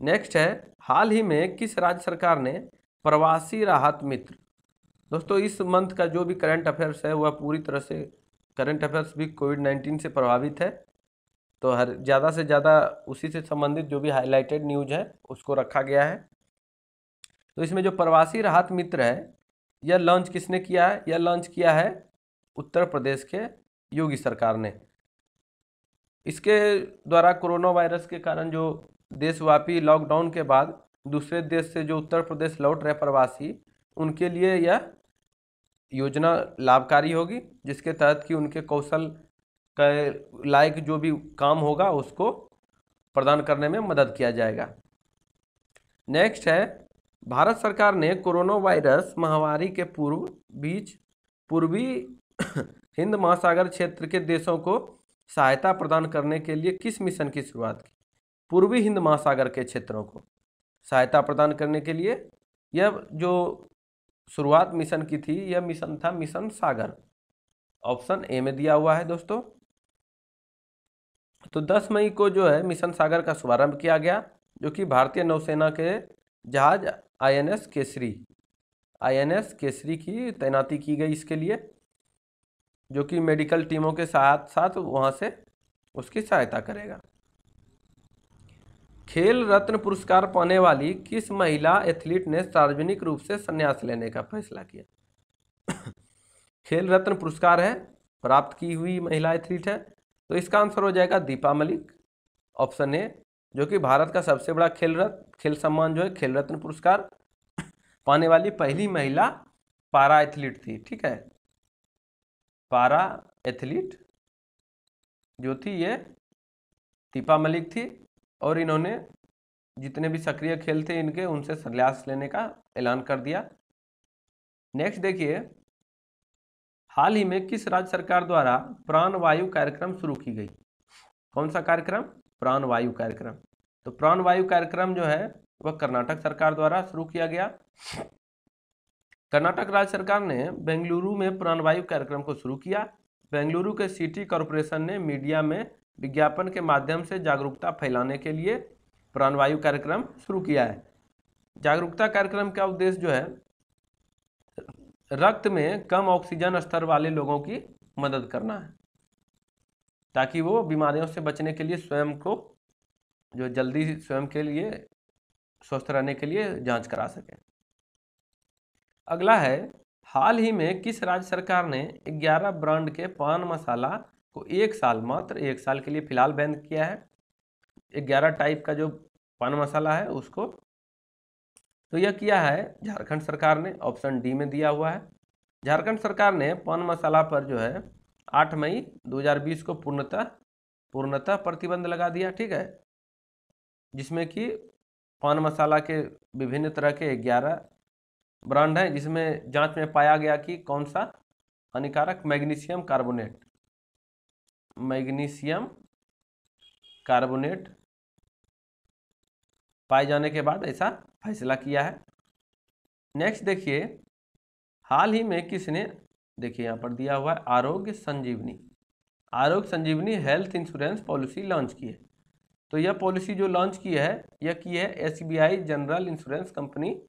नेक्स्ट है, हाल ही में किस राज्य सरकार ने प्रवासी राहत मित्र, दोस्तों इस मंथ का जो भी करंट अफेयर्स है वह पूरी तरह से करंट अफेयर्स भी कोविड-19 से प्रभावित है, तो ज़्यादा से ज़्यादा उसी से संबंधित जो भी हाईलाइटेड न्यूज है उसको रखा गया है। तो इसमें जो प्रवासी राहत मित्र है, यह लॉन्च किसने किया है? यह लॉन्च किया है उत्तर प्रदेश के योगी सरकार ने। इसके द्वारा कोरोना वायरस के कारण जो देशव्यापी लॉकडाउन के बाद दूसरे देश से जो उत्तर प्रदेश लौट रहे प्रवासी, उनके लिए यह योजना लाभकारी होगी, जिसके तहत कि उनके कौशल के लायक जो भी काम होगा उसको प्रदान करने में मदद किया जाएगा। नेक्स्ट है, भारत सरकार ने कोरोना वायरस महामारी के पूर्वी हिंद महासागर क्षेत्र के देशों को सहायता प्रदान करने के लिए किस मिशन की शुरुआत की? पूर्वी हिंद महासागर के क्षेत्रों को सहायता प्रदान करने के लिए यह जो शुरुआत मिशन की थी, यह मिशन था मिशन सागर, ऑप्शन ए में दिया हुआ है दोस्तों। तो 10 मई को जो है मिशन सागर का शुभारंभ किया गया, जो कि भारतीय नौसेना के जहाज आईएनएस केसरी की तैनाती की गई इसके लिए, जो कि मेडिकल टीमों के साथ साथ वहां से उसकी सहायता करेगा। खेल रत्न पुरस्कार पाने वाली किस महिला एथलीट ने सार्वजनिक रूप से संन्यास लेने का फैसला किया? खेल रत्न पुरस्कार है प्राप्त की हुई महिला एथलीट है, तो इसका आंसर हो जाएगा दीपा मलिक, ऑप्शन ए, जो कि भारत का सबसे बड़ा खेल सम्मान जो है खेल रत्न पुरस्कार पाने वाली पहली महिला पारा एथलीट थी। ठीक है, पारा एथलीट जो थी ये दीपा मलिक थी, और इन्होंने जितने भी सक्रिय खेल थे इनके, उनसे संन्यास लेने का ऐलान कर दिया। नेक्स्ट देखिए, हाल ही में किस राज्य सरकार द्वारा प्राण वायु कार्यक्रम शुरू की गई? कौन सा कार्यक्रम? प्राण वायु कार्यक्रम। तो प्राण वायु कार्यक्रम जो है वह कर्नाटक सरकार द्वारा शुरू किया गया। कर्नाटक राज्य सरकार ने बेंगलुरु में प्राण वायु कार्यक्रम को शुरू किया। बेंगलुरु के सिटी कॉरपोरेशन ने मीडिया में विज्ञापन के माध्यम से जागरूकता फैलाने के लिए प्राणवायु कार्यक्रम शुरू किया है। जागरूकता कार्यक्रम का उद्देश्य जो है रक्त में कम ऑक्सीजन स्तर वाले लोगों की मदद करना है, ताकि वो बीमारियों से बचने के लिए स्वयं को जो जल्दी स्वयं के लिए स्वस्थ रहने के लिए जांच करा सके। अगला है, हाल ही में किस राज्य सरकार ने 11 ब्रांड के पान मसाला को मात्र एक साल के लिए फिलहाल बैन किया है? 11 टाइप का जो पान मसाला है उसको, तो यह किया है झारखंड सरकार ने, ऑप्शन डी में दिया हुआ है। झारखंड सरकार ने पान मसाला पर जो है 8 मई 2020 को पूर्णतः प्रतिबंध लगा दिया। ठीक है, जिसमें कि पान मसाला के विभिन्न तरह के 11 ब्रांड हैं, जिसमें जांच में पाया गया कि कौन सा हानिकारक मैग्नीशियम कार्बोनेट पाए जाने के बाद ऐसा फैसला किया है। नेक्स्ट देखिए, हाल ही में किसने, देखिए यहाँ पर दिया हुआ है आरोग्य संजीवनी हेल्थ इंश्योरेंस पॉलिसी लॉन्च की है। तो यह पॉलिसी जो लॉन्च की है यह की है SBI general insurance company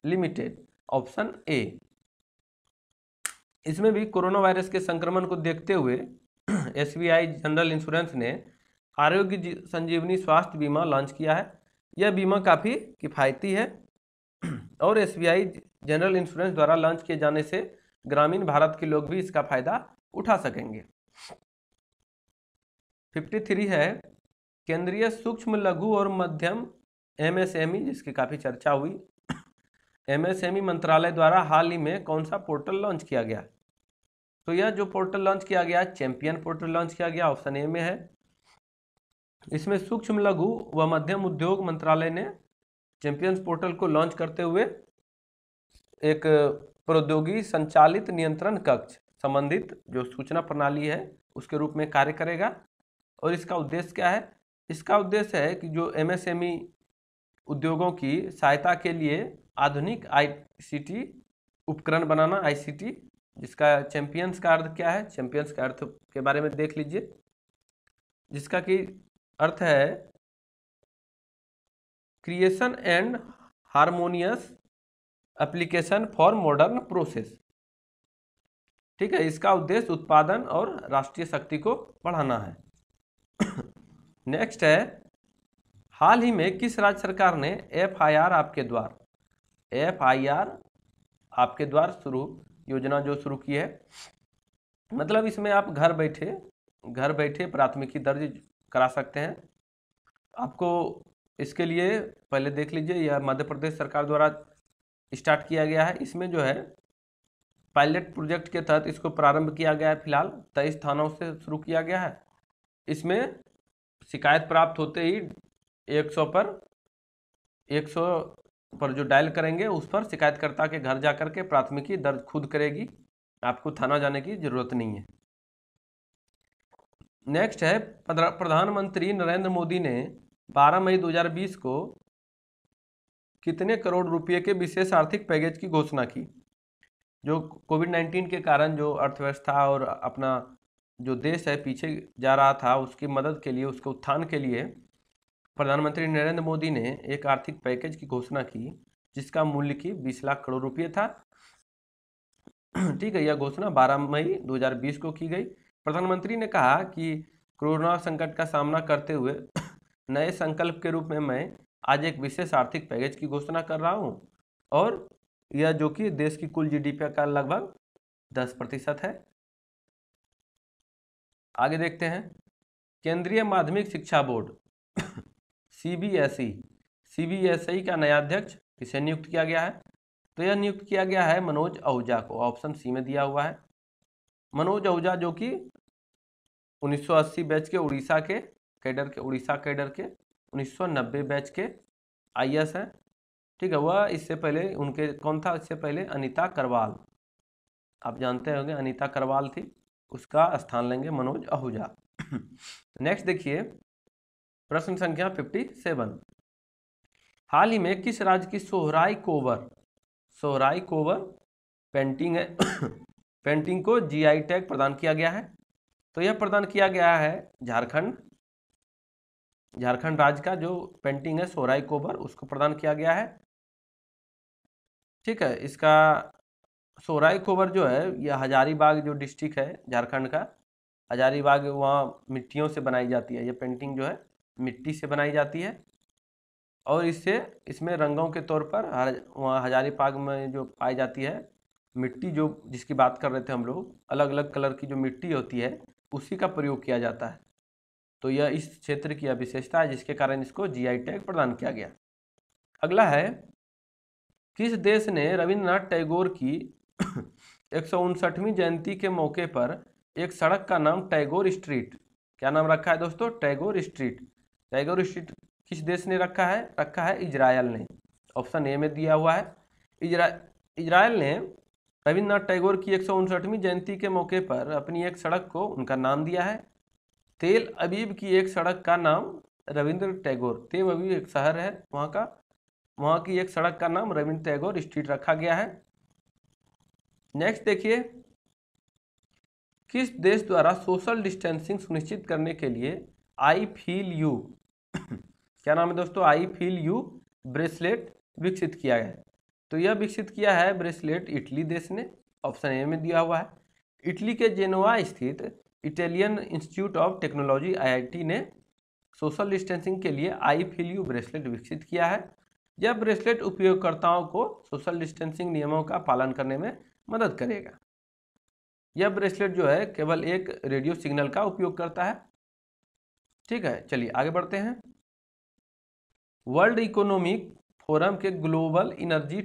limited, option A. इसमें भी कोरोना वायरस के संक्रमण को देखते हुए एसबीआई जनरल इंश्योरेंस ने आरोग्य संजीवनी स्वास्थ्य बीमा लॉन्च किया है। यह बीमा काफ़ी किफ़ायती है और एसबीआई जनरल इंश्योरेंस द्वारा लॉन्च किए जाने से ग्रामीण भारत के लोग भी इसका फायदा उठा सकेंगे। 53 है केंद्रीय सूक्ष्म लघु और मध्यम एमएसएमई, जिसकी काफ़ी चर्चा हुई। एमएसएमई मंत्रालय द्वारा हाल ही में कौन सा पोर्टल लॉन्च किया गया? तो यह जो पोर्टल लॉन्च किया गया, चैंपियन पोर्टल लॉन्च किया गया, ऑप्शन ए में है। इसमें सूक्ष्म लघु व मध्यम उद्योग मंत्रालय ने चैंपियंस पोर्टल को लॉन्च करते हुए एक प्रौद्योगिकी संचालित नियंत्रण कक्ष संबंधित जो सूचना प्रणाली है उसके रूप में कार्य करेगा। और इसका उद्देश्य क्या है? इसका उद्देश्य है कि जो एमएसएमई उद्योगों की सहायता के लिए आधुनिक आईसीटी उपकरण बनाना, आईसीटी, जिसका चैंपियंस का अर्थ क्या है, चैंपियंस का अर्थ के बारे में देख लीजिए, जिसका कि अर्थ है creation and harmonious application for modern process. ठीक है, इसका उद्देश्य उत्पादन और राष्ट्रीय शक्ति को बढ़ाना है। नेक्स्ट है, हाल ही में किस राज्य सरकार ने एफआईआर आपके द्वार शुरू योजना जो शुरू की है? मतलब इसमें आप घर बैठे प्राथमिकी दर्ज करा सकते हैं। आपको इसके लिए पहले देख लीजिए, यह मध्य प्रदेश सरकार द्वारा स्टार्ट किया गया है। इसमें जो है पायलट प्रोजेक्ट के तहत इसको प्रारंभ किया गया है। फिलहाल 23 थानों से शुरू किया गया है। इसमें शिकायत प्राप्त होते ही 100 पर जो डायल करेंगे उस पर शिकायतकर्ता के घर जाकर के प्राथमिकी दर्ज खुद करेगी, आपको थाना जाने की जरूरत नहीं है। नेक्स्ट है, प्रधानमंत्री नरेंद्र मोदी ने 12 मई 2020 को कितने करोड़ रुपए के विशेष आर्थिक पैकेज की घोषणा की? जो कोविड-19 के कारण जो अर्थव्यवस्था और अपना जो देश है पीछे जा रहा था, उसकी मदद के लिए, उसके उत्थान के लिए प्रधानमंत्री नरेंद्र मोदी ने एक आर्थिक पैकेज की घोषणा की, जिसका मूल्य की 20 लाख करोड़ रुपये था। ठीक है, यह घोषणा 12 मई 2020 को की गई। प्रधानमंत्री ने कहा कि कोरोना संकट का सामना करते हुए नए संकल्प के रूप में मैं आज एक विशेष आर्थिक पैकेज की घोषणा कर रहा हूं, और यह जो कि देश की कुल जीडीपी का लगभग 10% है। आगे देखते हैं, केंद्रीय माध्यमिक शिक्षा बोर्ड सीबीएसई का नया अध्यक्ष किसे नियुक्त किया गया है? तो यह नियुक्त किया गया है मनोज आहूजा को, ऑप्शन सी में दिया हुआ है। मनोज आहूजा जो कि 1980 बैच के उड़ीसा कैडर के 1990 बैच के आईएएस हैं। ठीक है, वह इससे पहले उनके कौन था? इससे पहले अनीता करवाल, आप जानते होंगे अनीता करवाल थी, उसका स्थान लेंगे मनोज आहूजा। नेक्स्ट देखिए, प्रश्न संख्या 57, हाल ही में किस राज्य की सोहराई कोवर पेंटिंग है पेंटिंग को जीआई टैग प्रदान किया गया है? तो यह प्रदान किया गया है झारखंड राज्य का जो पेंटिंग है सोहराई कोवर, उसको प्रदान किया गया है। ठीक है, इसका सोहराई कोवर जो है यह हजारीबाग जो डिस्ट्रिक्ट है झारखंड का, हजारीबाग, वहाँ मिट्टियों से बनाई जाती है। यह पेंटिंग जो है मिट्टी से बनाई जाती है, और इसमें रंगों के तौर पर वहाँ हजारीबाग में जो पाई जाती है मिट्टी, जो जिसकी बात कर रहे थे हम लोग, अलग अलग कलर की जो मिट्टी होती है उसी का प्रयोग किया जाता है। तो यह इस क्षेत्र की विशेषता है, जिसके कारण इसको जीआई टैग प्रदान किया गया। अगला है, किस देश ने रविंद्रनाथ टैगोर की 159वीं जयंती के मौके पर एक सड़क का नाम टैगोर स्ट्रीट, क्या नाम रखा है दोस्तों? टैगोर स्ट्रीट। टैगोर स्ट्रीट किस देश ने रखा है? रखा है इजराइल ने। ऑप्शन ए में दिया हुआ है। इजराइल ने रविन्द्रनाथ टैगोर की 159वीं जयंती के मौके पर अपनी एक सड़क को उनका नाम दिया है। तेल अवीव की एक सड़क का नाम रविंद्र टैगोर, तेल अवीव एक शहर है वहाँ का, वहाँ की एक सड़क का नाम रविंद्र टैगोर स्ट्रीट रखा गया है। नेक्स्ट देखिए, किस देश द्वारा सोशल डिस्टेंसिंग सुनिश्चित करने के लिए आई फील यू क्या नाम है दोस्तों? आई फील यू ब्रेसलेट विकसित किया है। तो यह विकसित किया है ब्रेसलेट इटली देश ने। ऑप्शन ए में दिया हुआ है। इटली के जेनोवा स्थित Italian institute of technology IIT ने सोशल डिस्टेंसिंग के लिए आई फील यू ब्रेसलेट विकसित किया है। यह ब्रेसलेट उपयोगकर्ताओं को सोशल डिस्टेंसिंग नियमों का पालन करने में मदद करेगा। यह ब्रेसलेट जो है केवल एक रेडियो सिग्नल का उपयोग करता है। ठीक है, चलिए आगे बढ़ते हैं। वर्ल्ड इकोनॉमिक फोरम के ग्लोबल एनर्जी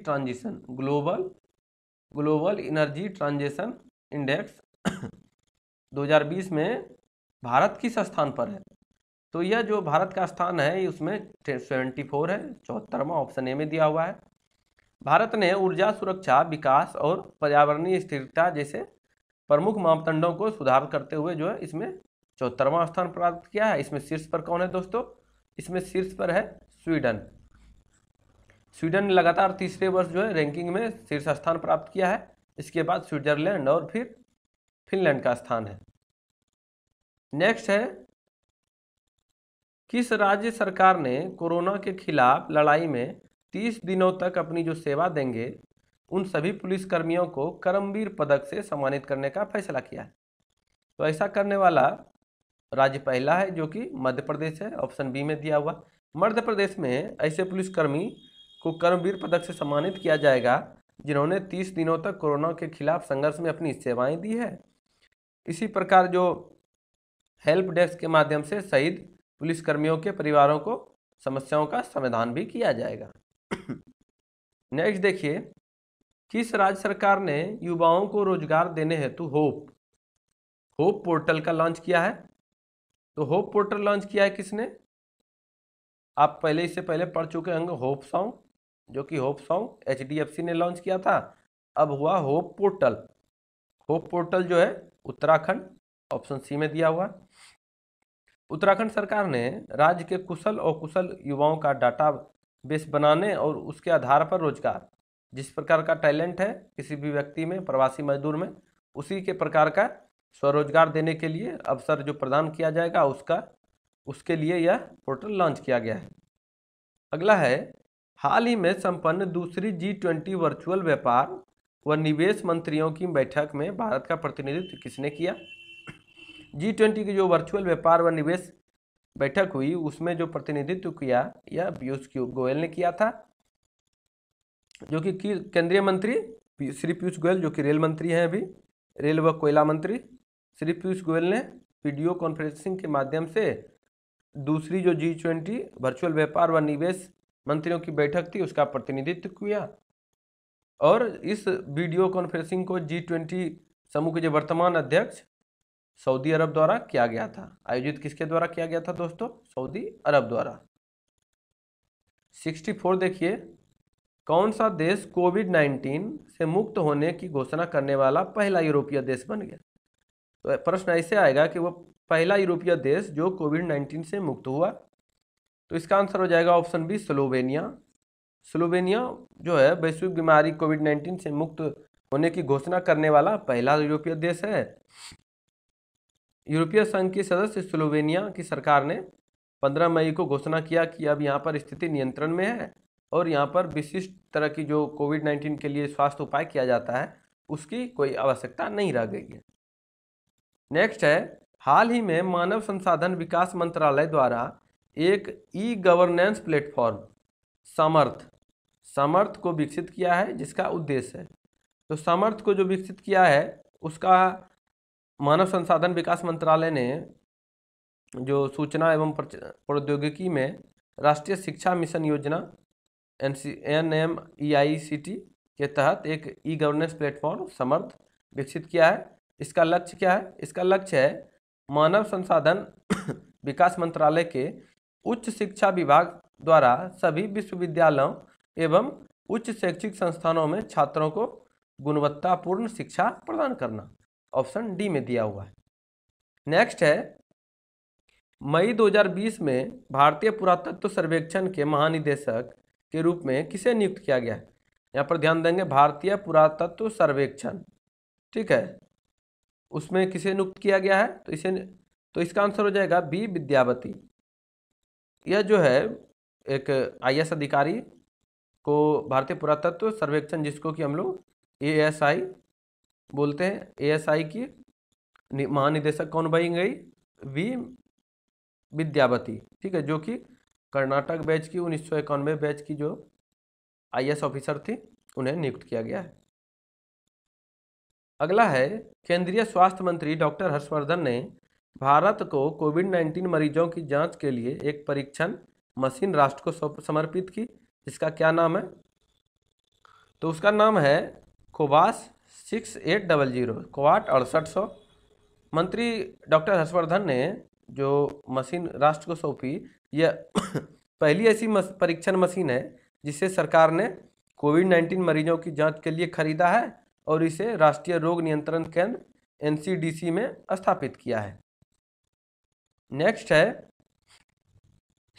ट्रांजिशन इंडेक्स 2020 में भारत किस स्थान पर है? तो यह जो भारत का स्थान है उसमें 74 है, 74वां। ऑप्शन ए में दिया हुआ है। भारत ने ऊर्जा सुरक्षा, विकास और पर्यावरणीय स्थिरता जैसे प्रमुख मापदंडों को सुधार करते हुए जो है इसमें 74वां स्थान प्राप्त किया है। इसमें शीर्ष पर कौन है दोस्तों? इसमें शीर्ष पर है स्वीडन। स्वीडन ने लगातार तीसरे वर्ष जो है रैंकिंग में शीर्ष स्थान प्राप्त किया है। इसके बाद स्विट्जरलैंड और फिर फिनलैंड का स्थान है। नेक्स्ट है, किस राज्य सरकार ने कोरोना के खिलाफ लड़ाई में 30 दिनों तक अपनी जो सेवा देंगे उन सभी पुलिसकर्मियों को कर्मवीर पदक से सम्मानित करने का फैसला किया है? तो ऐसा करने वाला राज्य पहला है जो कि मध्य प्रदेश है। ऑप्शन बी में दिया हुआ। मध्य प्रदेश में ऐसे पुलिसकर्मी को कर्मवीर पदक से सम्मानित किया जाएगा जिन्होंने 30 दिनों तक कोरोना के खिलाफ संघर्ष में अपनी सेवाएं दी है। इसी प्रकार जो हेल्प डेस्क के माध्यम से शहीद पुलिसकर्मियों के परिवारों को समस्याओं का समाधान भी किया जाएगा। नेक्स्ट देखिए, किस राज्य सरकार ने युवाओं को रोजगार देने हेतु होप पोर्टल का लॉन्च किया है? तो होप पोर्टल लॉन्च किया है किसने? आप पहले इससे पहले पढ़ चुके होंगे होप सॉन्ग, जो कि होप सॉन्ग HDFC ने लॉन्च किया था। अब हुआ होप पोर्टल। होप पोर्टल जो है उत्तराखंड, ऑप्शन सी में दिया हुआ। उत्तराखंड सरकार ने राज्य के कुशल और कुशल युवाओं का डाटा बेस बनाने और उसके आधार पर रोजगार, जिस प्रकार का टैलेंट है किसी भी व्यक्ति में, प्रवासी मजदूर में, उसी के प्रकार का स्वरोजगार देने के लिए अवसर जो प्रदान किया जाएगा उसके लिए यह पोर्टल लॉन्च किया गया है। अगला है, हाल ही में संपन्न दूसरी G20 वर्चुअल व्यापार व निवेश मंत्रियों की बैठक में भारत का प्रतिनिधित्व किसने किया? G20 की जो वर्चुअल व्यापार व निवेश बैठक हुई उसमें जो प्रतिनिधित्व किया यह पीयूष गोयल ने किया था, जो कि केंद्रीय मंत्री श्री पीयूष गोयल, जो कि रेल मंत्री हैं अभी, रेल व कोयला मंत्री श्री पीयूष गोयल ने वीडियो कॉन्फ्रेंसिंग के माध्यम से दूसरी जो G20 वर्चुअल व्यापार व निवेश मंत्रियों की बैठक थी उसका प्रतिनिधित्व किया। और इस वीडियो कॉन्फ्रेंसिंग को G20 समूह के जो वर्तमान अध्यक्ष सऊदी अरब द्वारा किया गया था। आयोजित किसके द्वारा किया गया था दोस्तों? सऊदी अरब द्वारा। 64 देखिए, कौन सा देश कोविड-19 से मुक्त होने की घोषणा करने वाला पहला यूरोपीय देश बन गया? तो प्रश्न ऐसे आएगा कि वो पहला यूरोपीय देश जो कोविड-19 से मुक्त हुआ। तो इसका आंसर हो जाएगा ऑप्शन बी, स्लोवेनिया। स्लोवेनिया जो है वैश्विक बीमारी कोविड-19 से मुक्त होने की घोषणा करने वाला पहला यूरोपीय देश है। यूरोपीय संघ की सदस्य स्लोवेनिया की सरकार ने 15 मई को घोषणा किया कि अब यहाँ पर स्थिति नियंत्रण में है और यहाँ पर विशिष्ट तरह की जो कोविड-19 के लिए स्वास्थ्य उपाय किया जाता है उसकी कोई आवश्यकता नहीं रह गई है। नेक्स्ट है, हाल ही में मानव संसाधन विकास मंत्रालय द्वारा एक ई-गवर्नेंस प्लेटफॉर्म समर्थ को विकसित किया है जिसका उद्देश्य है। तो समर्थ को जो विकसित किया है उसका मानव संसाधन विकास मंत्रालय ने जो सूचना एवं प्रौद्योगिकी में राष्ट्रीय शिक्षा मिशन योजना NMEICT के तहत एक ई-गवर्नेंस प्लेटफॉर्म समर्थ विकसित किया है। इसका लक्ष्य क्या है? इसका लक्ष्य है मानव संसाधन विकास मंत्रालय के उच्च शिक्षा विभाग द्वारा सभी विश्वविद्यालयों एवं उच्च शैक्षिक संस्थानों में छात्रों को गुणवत्तापूर्ण शिक्षा प्रदान करना। ऑप्शन डी में दिया हुआ है। नेक्स्ट है, मई 2020 में भारतीय पुरातत्व सर्वेक्षण के महानिदेशक के रूप में किसे नियुक्त किया गया है? यहाँ पर ध्यान देंगे, भारतीय पुरातत्व सर्वेक्षण, ठीक है, उसमें किसे नियुक्त किया गया है? तो इसका आंसर हो जाएगा बी, विद्यावती। यह जो है एक IAS अधिकारी को भारतीय पुरातत्व सर्वेक्षण, जिसको कि हम लोग ASI बोलते हैं, ASI की महानिदेशक कौन बनी गई? वी विद्यावती, ठीक है, जो कि कर्नाटक बैच की 1991 बैच की जो IAS ऑफिसर थी, उन्हें नियुक्त किया गया है। अगला है, केंद्रीय स्वास्थ्य मंत्री डॉक्टर हर्षवर्धन ने भारत को कोविड-19 मरीजों की जांच के लिए एक परीक्षण मशीन राष्ट्र को समर्पित की, जिसका क्या नाम है? तो उसका नाम है कोवास 6800, कोवाट 6800। मंत्री डॉक्टर हर्षवर्धन ने जो मशीन राष्ट्र को सौंपी, यह पहली ऐसी परीक्षण मशीन है जिसे सरकार ने कोविड-19 मरीजों की जांच के लिए खरीदा है और इसे राष्ट्रीय रोग नियंत्रण केंद्र NCDC में स्थापित किया है। नेक्स्ट है,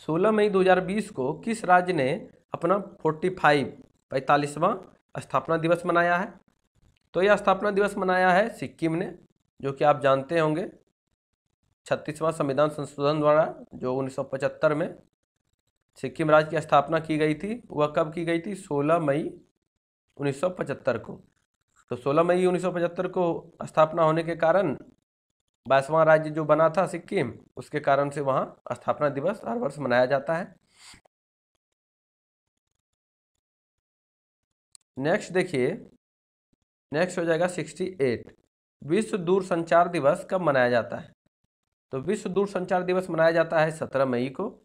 16 मई 2020 को किस राज्य ने अपना 45वां स्थापना दिवस मनाया है? तो यह स्थापना दिवस मनाया है सिक्किम ने, जो कि आप जानते होंगे 36वां संविधान संशोधन द्वारा जो 1975 में सिक्किम राज्य की स्थापना की गई थी, वह कब की गई थी? 16 मई 1975 को। तो 16 मई 1975 को स्थापना होने के कारण 22वां राज्य जो बना था सिक्किम, उसके कारण से वहाँ स्थापना दिवस हर वर्ष मनाया जाता है। नेक्स्ट देखिए, नेक्स्ट हो जाएगा 68, विश्व दूरसंचार दिवस कब मनाया जाता है? तो विश्व दूरसंचार दिवस मनाया जाता है 17 मई को।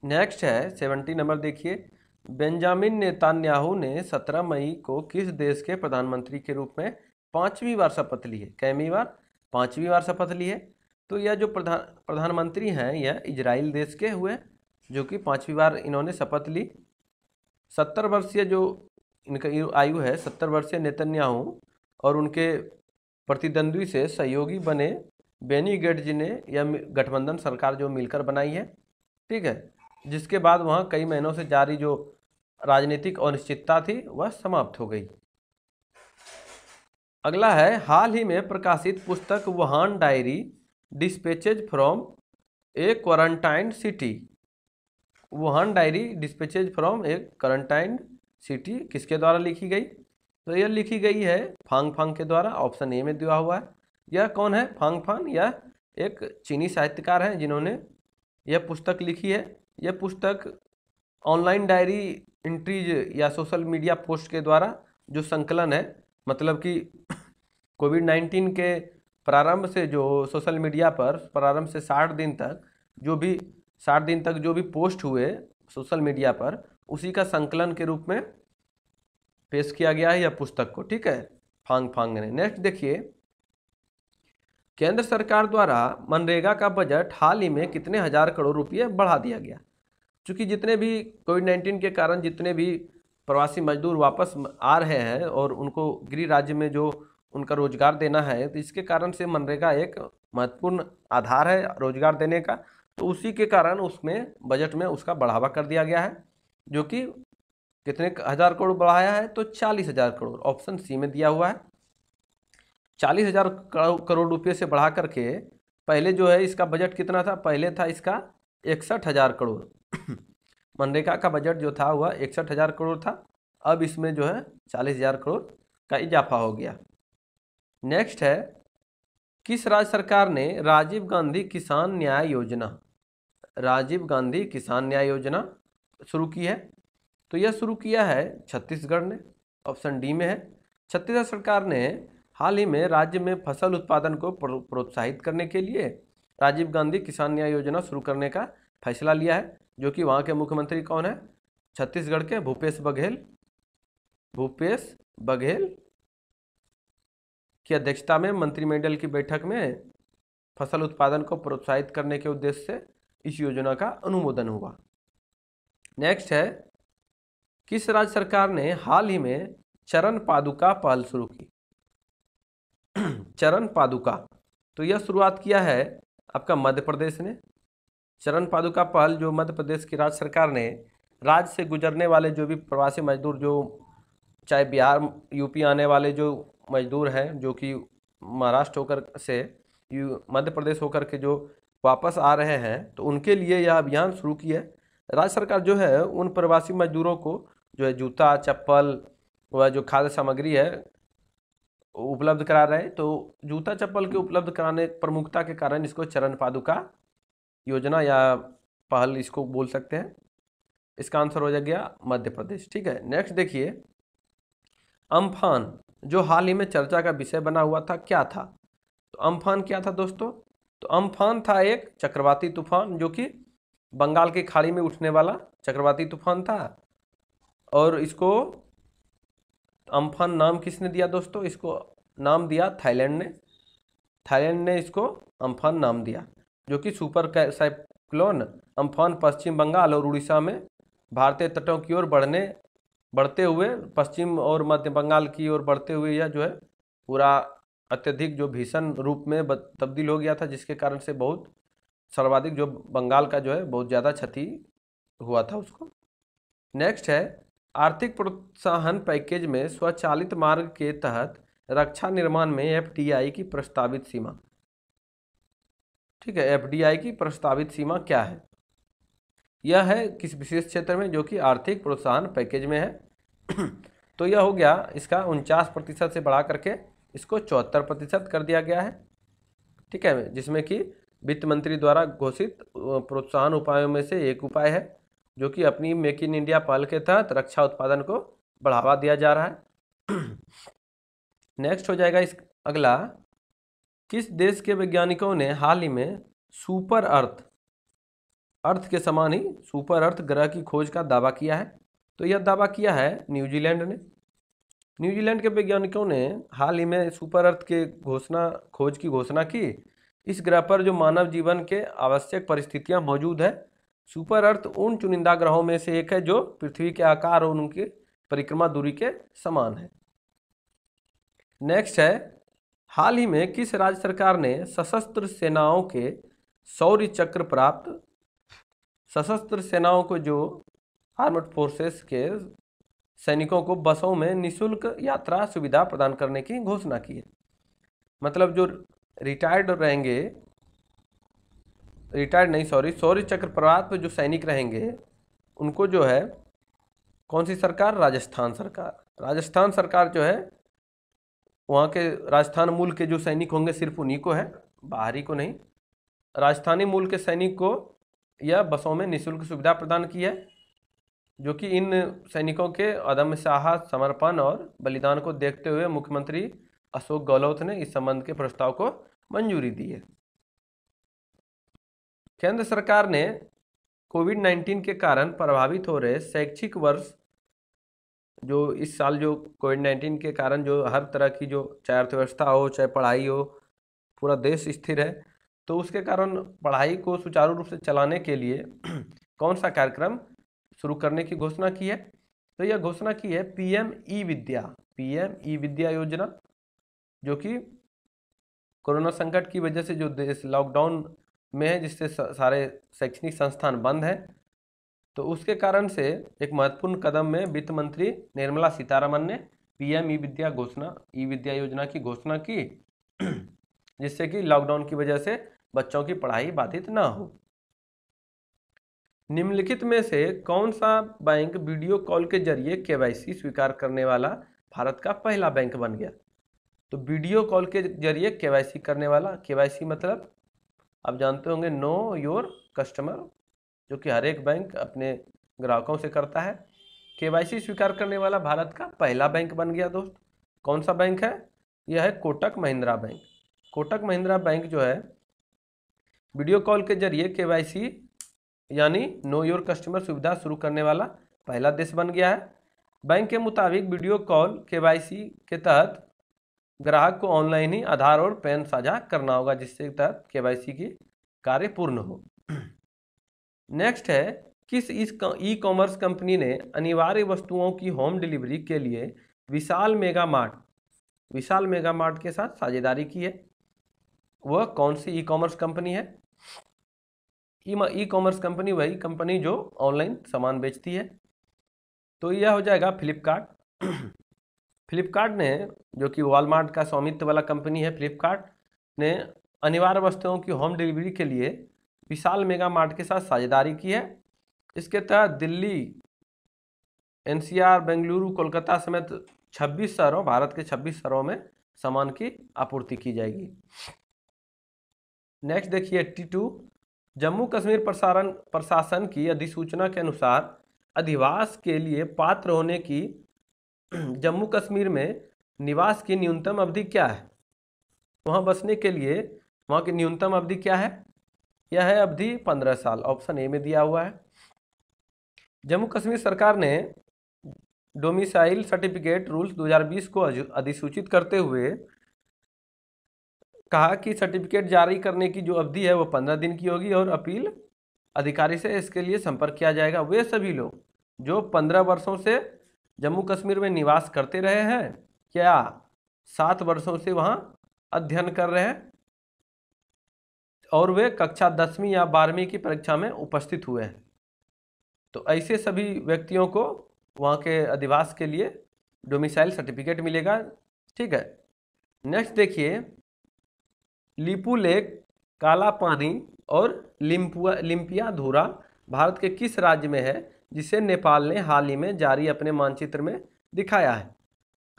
नेक्स्ट है 70 नंबर, देखिए, बेंजामिन नेतान्याहू ने 17 मई को किस देश के प्रधानमंत्री के रूप में 5वीं बार शपथ ली है? कैमी बार? 5वीं बार शपथ ली है। तो यह जो प्रधानमंत्री हैं, यह इजराइल देश के हुए, जो कि 5वीं बार इन्होंने शपथ ली। 70 वर्षीय जो इनका आयु है, 70 वर्षीय नेतन्याहू और उनके प्रतिद्वंद्वी से सहयोगी बने बेनी गेट्स ने यह गठबंधन सरकार जो मिलकर बनाई है, ठीक है, जिसके बाद वहाँ कई महीनों से जारी जो राजनीतिक अनिश्चितता थी वह समाप्त हो गई। अगला है, हाल ही में प्रकाशित पुस्तक Wuhan diary dispatches from a quarantine city. Wuhan diary dispatches from a quarantine city किसके द्वारा लिखी गई? तो यह लिखी गई है फांग फांग के द्वारा। ऑप्शन ए में दिया हुआ है। यह कौन है फांग फांग? यह एक चीनी साहित्यकार हैं जिन्होंने यह पुस्तक लिखी है। यह पुस्तक ऑनलाइन डायरी एंट्रीज या सोशल मीडिया पोस्ट के द्वारा जो संकलन है, मतलब कि कोविड-19 के प्रारंभ से जो सोशल मीडिया पर प्रारंभ से 60 दिन तक जो भी पोस्ट हुए सोशल मीडिया पर, उसी का संकलन के रूप में पेश किया गया है यह पुस्तक को, ठीक है, फांग फांग ने। नेक्स्ट देखिए, केंद्र सरकार द्वारा मनरेगा का बजट हाल ही में कितने हजार करोड़ रुपये बढ़ा दिया गया? चूँकि जितने भी कोविड-19 के कारण जितने भी प्रवासी मजदूर वापस आ रहे हैं और उनको गृह राज्य में जो उनका रोजगार देना है, तो इसके कारण से मनरेगा एक महत्वपूर्ण आधार है रोजगार देने का। तो उसी के कारण उसमें बजट में उसका बढ़ावा कर दिया गया है, जो कि कितने हजार करोड़ बढ़ाया है? तो 40,000 करोड़। ऑप्शन सी में दिया हुआ है। 40,000 करोड़ रुपये से बढ़ा करके पहले जो है इसका बजट कितना था? पहले था इसका 61,000 करोड़। मनरेगा का बजट जो था वह 61,000 करोड़ था। अब इसमें जो है 40,000 करोड़ का इजाफा हो गया। नेक्स्ट है, किस राज्य सरकार ने राजीव गांधी किसान न्याय योजना शुरू की है? तो यह शुरू किया है छत्तीसगढ़ ने। ऑप्शन डी में है। छत्तीसगढ़ सरकार ने हाल ही में राज्य में फसल उत्पादन को प्रोत्साहित करने के लिए राजीव गांधी किसान न्याय योजना शुरू करने का फैसला लिया है, जो कि वहाँ के मुख्यमंत्री कौन है? छत्तीसगढ़ के भूपेश बघेल। की अध्यक्षता में मंत्रिमंडल की बैठक में फसल उत्पादन को प्रोत्साहित करने के उद्देश्य से इस योजना का अनुमोदन हुआ। नेक्स्ट है, किस राज्य सरकार ने हाल ही में चरण पादुका पहल शुरू की? चरण पादुका, तो यह शुरुआत किया है आपका मध्य प्रदेश ने। चरण पादुका पहल जो मध्य प्रदेश की राज्य सरकार ने राज्य से गुजरने वाले जो भी प्रवासी मजदूर, जो चाहे बिहार यूपी आने वाले जो मजदूर हैं, जो कि महाराष्ट्र होकर से मध्य प्रदेश होकर के जो वापस आ रहे हैं, तो उनके लिए यह अभियान शुरू किया है। राज्य सरकार जो है उन प्रवासी मजदूरों को जो है जूता चप्पल व जो खाद्य सामग्री है उपलब्ध करा रहे हैं। तो जूता चप्पल के उपलब्ध कराने प्रमुखता के कारण इसको चरण पादुका योजना या पहल इसको बोल सकते हैं। इसका आंसर हो गया मध्य प्रदेश। ठीक है, नेक्स्ट देखिए, अम्फान जो हाल ही में चर्चा का विषय बना हुआ था, क्या था? तो अम्फान क्या था दोस्तों? तो अम्फान था एक चक्रवाती तूफान जो कि बंगाल की खाड़ी में उठने वाला चक्रवाती तूफान था। और इसको अम्फान नाम किसने दिया दोस्तों? इसको नाम दिया थाईलैंड ने। थाईलैंड ने इसको अम्फान नाम दिया, जो कि सुपर साइक्लोन अम्फान पश्चिम बंगाल और उड़ीसा में भारतीय तटों की ओर बढ़ते हुए पश्चिम और मध्य बंगाल की ओर बढ़ते हुए यह जो है पूरा अत्यधिक जो भीषण रूप में तब्दील हो गया था, जिसके कारण से बहुत सर्वाधिक जो बंगाल का जो है बहुत ज़्यादा क्षति हुआ था उसको। नेक्स्ट है, आर्थिक प्रोत्साहन पैकेज में स्वचालित मार्ग के तहत रक्षा निर्माण में एफडीआई की प्रस्तावित सीमा। ठीक है, एफडीआई की प्रस्तावित सीमा क्या है? यह है किस विशेष क्षेत्र में जो कि आर्थिक प्रोत्साहन पैकेज में है। तो यह हो गया इसका 49% से बढ़ा करके इसको 74% कर दिया गया है। ठीक है, जिसमें कि वित्त मंत्री द्वारा घोषित प्रोत्साहन उपायों में से एक उपाय है, जो कि अपनी मेक इन इंडिया पहल के तहत रक्षा उत्पादन को बढ़ावा दिया जा रहा है। नेक्स्ट हो जाएगा इस अगला, किस देश के वैज्ञानिकों ने हाल ही में सुपर अर्थ के समान ही सुपर अर्थ ग्रह की खोज का दावा किया है? तो यह दावा किया है न्यूजीलैंड ने। न्यूजीलैंड के वैज्ञानिकों ने हाल ही में सुपर अर्थ के खोज की घोषणा की। इस ग्रह पर जो मानव जीवन के आवश्यक परिस्थितियां मौजूद है। सुपर अर्थ उन चुनिंदा ग्रहों में से एक है जो पृथ्वी के आकार और उनकी परिक्रमा दूरी के समान है। नेक्स्ट है, हाल ही में किस राज्य सरकार ने सशस्त्र सेनाओं के शौर्य चक्र प्राप्त सशस्त्र सेनाओं को जो आर्म्ड फोर्सेस के सैनिकों को बसों में निःशुल्क यात्रा सुविधा प्रदान करने की घोषणा की है? मतलब जो शौर्य चक्र प्राप्त जो सैनिक रहेंगे उनको जो है कौन सी सरकार? राजस्थान सरकार जो है वहाँ के राजस्थान मूल के जो सैनिक होंगे सिर्फ उन्हीं को है, बाहरी को नहीं। राजस्थानी मूल के सैनिक को यह बसों में निःशुल्क सुविधा प्रदान की है, जो कि इन सैनिकों के अदम्य साहस, समर्पण और बलिदान को देखते हुए मुख्यमंत्री अशोक गहलोत ने इस संबंध के प्रस्ताव को मंजूरी दी है। केंद्र सरकार ने कोविड-19 के कारण प्रभावित हो रहे शैक्षिक वर्ष, जो इस साल जो कोविड-19 के कारण जो हर तरह की जो चाहे अर्थव्यवस्था हो चाहे पढ़ाई हो, पूरा देश स्थिर है, तो उसके कारण पढ़ाई को सुचारू रूप से चलाने के लिए कौन सा कार्यक्रम शुरू करने की घोषणा की है? तो यह घोषणा की है पीएम ई विद्या योजना, जो कि कोरोना संकट की वजह से जो देश लॉकडाउन में है, जिससे सारे शैक्षणिक संस्थान बंद हैं, तो उसके कारण से एक महत्वपूर्ण कदम में वित्त मंत्री निर्मला सीतारमन ने पीएम ई विद्या योजना की घोषणा की, जिससे कि लॉकडाउन की वजह से बच्चों की पढ़ाई बाधित ना हो। निम्नलिखित में से कौन सा बैंक वीडियो कॉल के जरिए केवाईसी स्वीकार करने वाला भारत का पहला बैंक बन गया? तो वीडियो कॉल के जरिए केवाईसी करने वाला, केवाईसी मतलब आप जानते होंगे नो योर कस्टमर, जो कि हर एक बैंक अपने ग्राहकों से करता है। केवाईसी स्वीकार करने वाला भारत का पहला बैंक बन गया दोस्त। कौन सा बैंक है? यह है कोटक महिंद्रा बैंक। कोटक महिंद्रा बैंक जो है वीडियो कॉल के जरिए केवाईसी यानी नो योर कस्टमर सुविधा शुरू करने वाला पहला देश बन गया है। बैंक के मुताबिक वीडियो कॉल केवाईसी के तहत ग्राहक को ऑनलाइन ही आधार और पैन साझा करना होगा, जिससे तहत केवाईसी की कार्य पूर्ण हो। नेक्स्ट है, किस ई कॉमर्स कंपनी ने अनिवार्य वस्तुओं की होम डिलीवरी के लिए विशाल मेगा मार्ट के साथ साझेदारी की है? वह कौन सी ई कॉमर्स कंपनी है? ई कॉमर्स कंपनी वही कंपनी जो ऑनलाइन सामान बेचती है। तो यह हो जाएगा फ्लिपकार्ट। फ्लिपकार्ट ने, जो कि वॉलमार्ट का स्वामित्व वाला कंपनी है, फ्लिपकार्ट ने अनिवार्य वस्तुओं की होम डिलीवरी के लिए विशाल मेगा मार्ट के साथ साझेदारी की है। इसके तहत दिल्ली, एनसीआर, बेंगलुरु, कोलकाता समेत 26 शहरों, भारत के 26 शहरों में सामान की आपूर्ति की जाएगी। नेक्स्ट देखिए 82, जम्मू कश्मीर प्रशासन की अधिसूचना के अनुसार अधिवास के लिए पात्र होने की जम्मू कश्मीर में निवास की न्यूनतम अवधि क्या है? वहाँ बसने के लिए वहाँ की न्यूनतम अवधि क्या है? यह है अवधि 15 साल। ऑप्शन ए में दिया हुआ है। जम्मू कश्मीर सरकार ने डोमिसाइल सर्टिफिकेट रूल्स 2020 को अधिसूचित करते हुए कहा कि सर्टिफिकेट जारी करने की जो अवधि है वो 15 दिन की होगी और अपील अधिकारी से इसके लिए संपर्क किया जाएगा। वे सभी लोग जो 15 वर्षों से जम्मू कश्मीर में निवास करते रहे हैं या 7 वर्षों से वहाँ अध्ययन कर रहे हैं और वे कक्षा 10वीं या 12वीं की परीक्षा में उपस्थित हुए हैं, तो ऐसे सभी व्यक्तियों को वहाँ के अधिवास के लिए डोमिसाइल सर्टिफिकेट मिलेगा। ठीक है। नेक्स्ट देखिए, लिपू लेक, काला पानी और लिम्पियाधुरा भारत के किस राज्य में है, जिसे नेपाल ने हाल ही में जारी अपने मानचित्र में दिखाया है?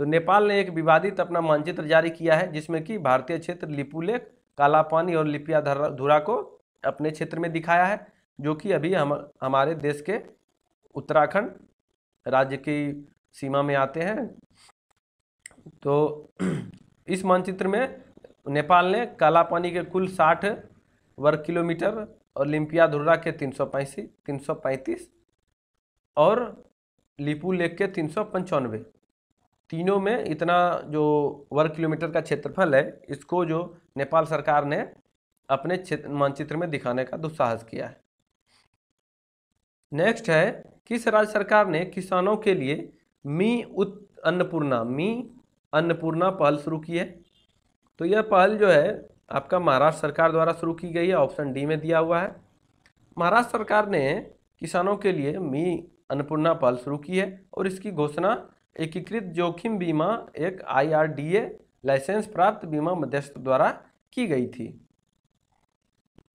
तो नेपाल ने एक विवादित अपना मानचित्र जारी किया है जिसमें कि भारतीय क्षेत्र लिपू लेक, काला पानी और लिम्पियाधुरा को अपने क्षेत्र में दिखाया है, जो कि अभी हमारे देश के उत्तराखंड राज्य की सीमा में आते हैं। तो इस मानचित्र में नेपाल ने काला पानी के कुल 60 वर्ग किलोमीटर और लिम्पियाधुरा के 335 और लिपू लेक के 395, तीनों में इतना जो वर्ग किलोमीटर का क्षेत्रफल है, इसको जो नेपाल सरकार ने अपने मानचित्र में दिखाने का दुस्साहस किया है। नेक्स्ट है, किस राज्य सरकार ने किसानों के लिए मी अन्नपूर्णा पहल शुरू की है? तो यह पहल जो है आपका महाराष्ट्र सरकार द्वारा शुरू की गई है। ऑप्शन डी में दिया हुआ है। महाराष्ट्र सरकार ने किसानों के लिए मी अन्नपूर्णा पहल शुरू की है और इसकी घोषणा एकीकृत जोखिम बीमा, एक IRDA लाइसेंस प्राप्त बीमा मध्यस्थ द्वारा की गई थी।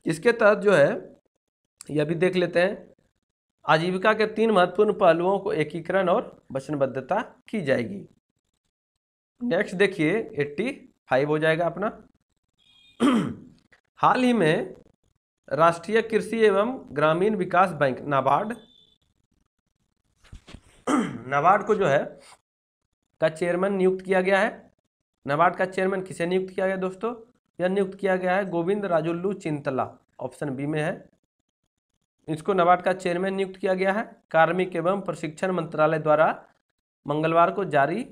इसके तहत जो है, यह भी देख लेते हैं, आजीविका के 3 महत्वपूर्ण पहलुओं को एकीकरण और वचनबद्धता की जाएगी। नेक्स्ट देखिए 85 हो जाएगा अपना। हाल ही में राष्ट्रीय कृषि एवं ग्रामीण विकास बैंक नाबार्ड को जो है का चेयरमैन नियुक्त किया गया है। नाबार्ड का चेयरमैन किसे नियुक्त किया गया दोस्तों? यह नियुक्त किया गया है गोविंद राजुल्लू चिंतला। ऑप्शन बी में है। इसको नाबार्ड का चेयरमैन नियुक्त किया गया है। कार्मिक एवं प्रशिक्षण मंत्रालय द्वारा मंगलवार को जारी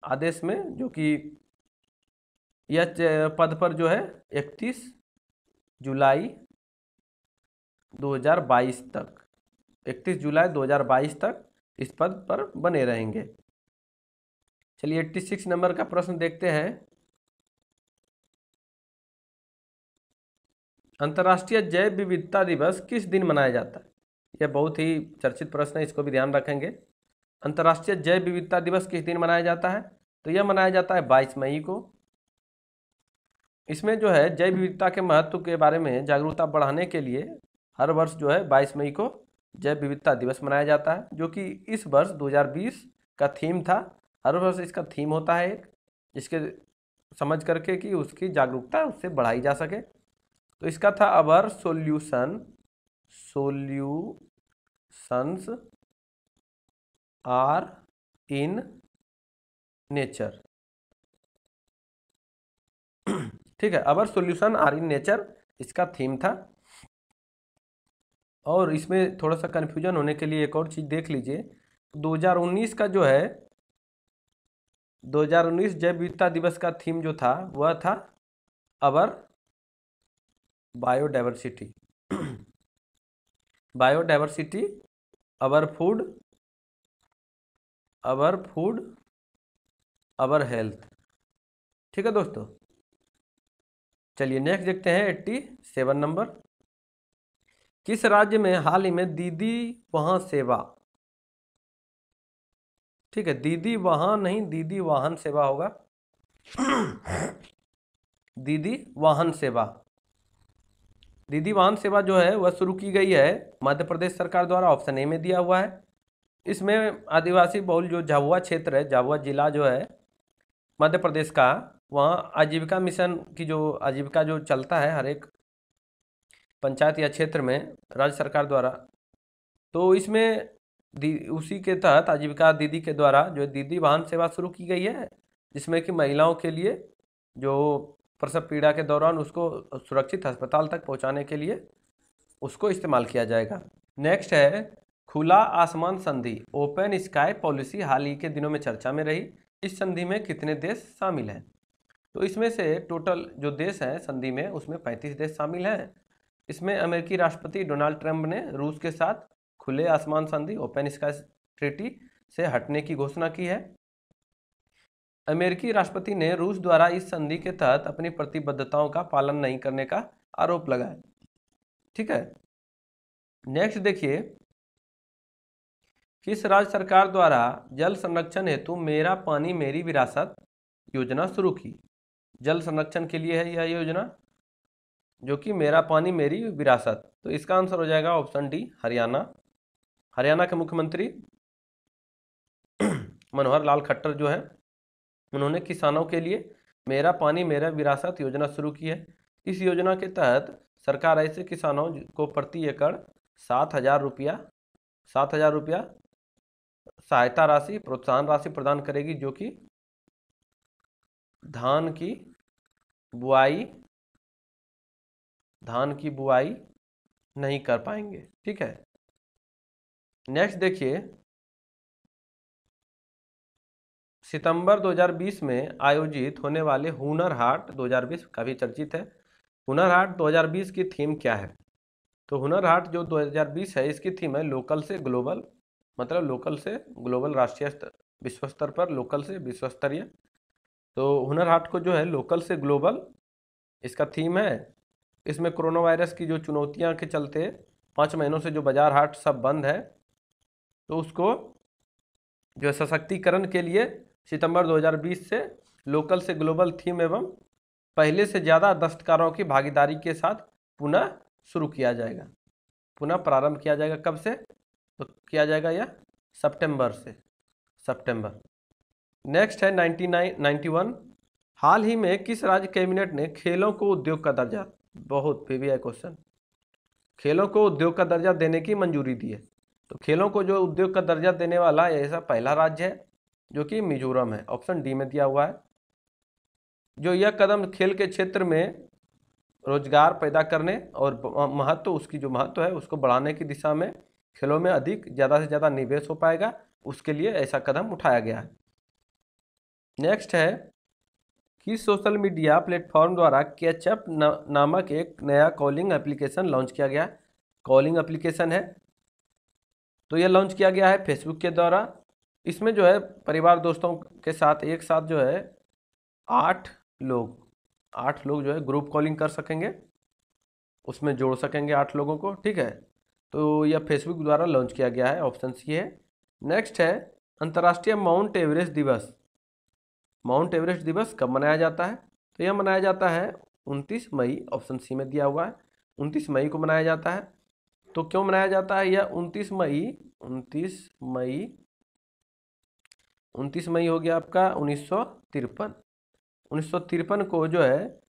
आदेश में, जो कि यह पद पर जो है 31 जुलाई 2022 तक 31 जुलाई 2022 तक इस पद पर बने रहेंगे। चलिए 86 नंबर का प्रश्न देखते हैं। अंतर्राष्ट्रीय जैव विविधता दिवस किस दिन मनाया जाता है? यह बहुत ही चर्चित प्रश्न है, इसको भी ध्यान रखेंगे। अंतर्राष्ट्रीय जैव विविधता दिवस किस दिन मनाया जाता है? तो यह मनाया जाता है 22 मई को। इसमें जो है जैव विविधता के महत्व के बारे में जागरूकता बढ़ाने के लिए हर वर्ष जो है 22 मई को जैव विविधता दिवस मनाया जाता है, जो कि इस वर्ष 2020 का थीम था। हर वर्ष इसका थीम होता है एक, इसके समझ करके कि उसकी जागरूकता उससे बढ़ाई जा सके। तो इसका था अवर सॉल्यूशंस आर इन नेचर। ठीक है, अवर सॉल्यूशन आर इन नेचर इसका थीम था। और इसमें थोड़ा सा कन्फ्यूजन होने के लिए एक और चीज़ देख लीजिए। 2019 का जो है 2019 जैव विविधता दिवस का थीम जो था वह था our biodiversity. Biodiversity, our food, our health. ठीक है दोस्तों, चलिए नेक्स्ट देखते हैं 87 नंबर। किस राज्य में हाल ही में दीदी वहां सेवा, ठीक है, दीदी वहां नहीं, दीदी वाहन सेवा होगा, दीदी वाहन सेवा। दीदी वाहन सेवा जो है वह शुरू की गई है मध्य प्रदेश सरकार द्वारा, ऑप्शन ए में दिया हुआ है। इसमें आदिवासी बहुल जो झाबुआ क्षेत्र है, झाबुआ जिला जो है मध्य प्रदेश का, वहाँ आजीविका मिशन की जो आजीविका जो चलता है हर एक पंचायत या क्षेत्र में राज्य सरकार द्वारा, तो इसमें उसी के तहत आजीविका दीदी के द्वारा जो दीदी वाहन सेवा शुरू की गई है, जिसमें कि महिलाओं के लिए जो प्रसव पीड़ा के दौरान उसको सुरक्षित अस्पताल तक पहुंचाने के लिए उसको इस्तेमाल किया जाएगा। नेक्स्ट है खुला आसमान संधि, ओपन स्काई पॉलिसी हाल ही के दिनों में चर्चा में रही। इस संधि में कितने देश शामिल हैं? तो इसमें से टोटल जो देश हैं संधि में, उसमें 35 देश शामिल हैं। इसमें अमेरिकी राष्ट्रपति डोनाल्ड ट्रंप ने रूस के साथ खुले आसमान संधि, ओपन स्काई ट्रीटी से हटने की घोषणा की है। अमेरिकी राष्ट्रपति ने रूस द्वारा इस संधि के तहत अपनी प्रतिबद्धताओं का पालन नहीं करने का आरोप लगाया। ठीक है, नेक्स्ट देखिए, किस राज्य सरकार द्वारा जल संरक्षण हेतु मेरा पानी मेरी विरासत योजना शुरू की? जल संरक्षण के लिए है यह योजना, जो कि मेरा पानी मेरी विरासत। तो इसका आंसर हो जाएगा ऑप्शन डी, हरियाणा। हरियाणा के मुख्यमंत्री मनोहर लाल खट्टर जो है, उन्होंने किसानों के लिए मेरा पानी मेरा विरासत योजना शुरू की है। इस योजना के तहत सरकार ऐसे किसानों को प्रति एकड़ 7,000 रुपया सहायता राशि, प्रोत्साहन राशि प्रदान करेगी, जो कि धान की बुआई नहीं कर पाएंगे। ठीक है, नेक्स्ट देखिए, सितंबर 2020 में आयोजित होने वाले हुनर हाट 2020 काफ़ी चर्चित है। हुनर हाट 2020 की थीम क्या है? तो हुनर हाट जो 2020 है, इसकी थीम है लोकल से ग्लोबल, मतलब लोकल से ग्लोबल, राष्ट्रीय स्तर, विश्व स्तर पर लोकल से विश्व स्तरीय। तो हुनर हाट को जो है लोकल से ग्लोबल इसका थीम है। इसमें कोरोना वायरस की जो चुनौतियां के चलते 5 महीनों से जो बाजार हाट सब बंद है, तो उसको जो सशक्तिकरण के लिए सितंबर 2020 से लोकल से ग्लोबल थीम एवं पहले से ज़्यादा दस्तकारों की भागीदारी के साथ पुनः शुरू किया जाएगा, पुनः प्रारंभ किया जाएगा। कब से? तो किया जाएगा यह सितंबर। नेक्स्ट है 91। हाल ही में किस राज्य कैबिनेट ने खेलों को उद्योग का दर्जा, बहुत पीवीआई क्वेश्चन, खेलों को उद्योग का दर्जा देने की मंजूरी दी है? तो खेलों को जो उद्योग का दर्जा देने वाला ऐसा पहला राज्य है, जो कि मिजोरम है, ऑप्शन डी में दिया हुआ है। जो यह कदम खेल के क्षेत्र में रोजगार पैदा करने और महत्व, उसकी जो महत्व है उसको बढ़ाने की दिशा में, खेलों में अधिक ज़्यादा से ज़्यादा निवेश हो पाएगा, उसके लिए ऐसा कदम उठाया गया है। नेक्स्ट है, किस सोशल मीडिया प्लेटफॉर्म द्वारा कैचअप नामक एक नया कॉलिंग एप्लीकेशन लॉन्च किया गया? कॉलिंग एप्लीकेशन है, तो यह लॉन्च किया गया है फेसबुक के द्वारा। इसमें जो है परिवार दोस्तों के साथ एक साथ जो है 8 लोग जो है ग्रुप कॉलिंग कर सकेंगे, उसमें जोड़ सकेंगे 8 लोगों को। ठीक है, तो यह फेसबुक द्वारा लॉन्च किया गया है, ऑप्शन सी है। नेक्स्ट है, अंतर्राष्ट्रीय माउंट एवरेस्ट दिवस। माउंट एवरेस्ट दिवस कब मनाया जाता है? तो यह मनाया जाता है 29 मई, ऑप्शन सी में दिया हुआ है, 29 मई को मनाया जाता है। तो क्यों मनाया जाता है यह 29 मई हो गया आपका 1953 को जो है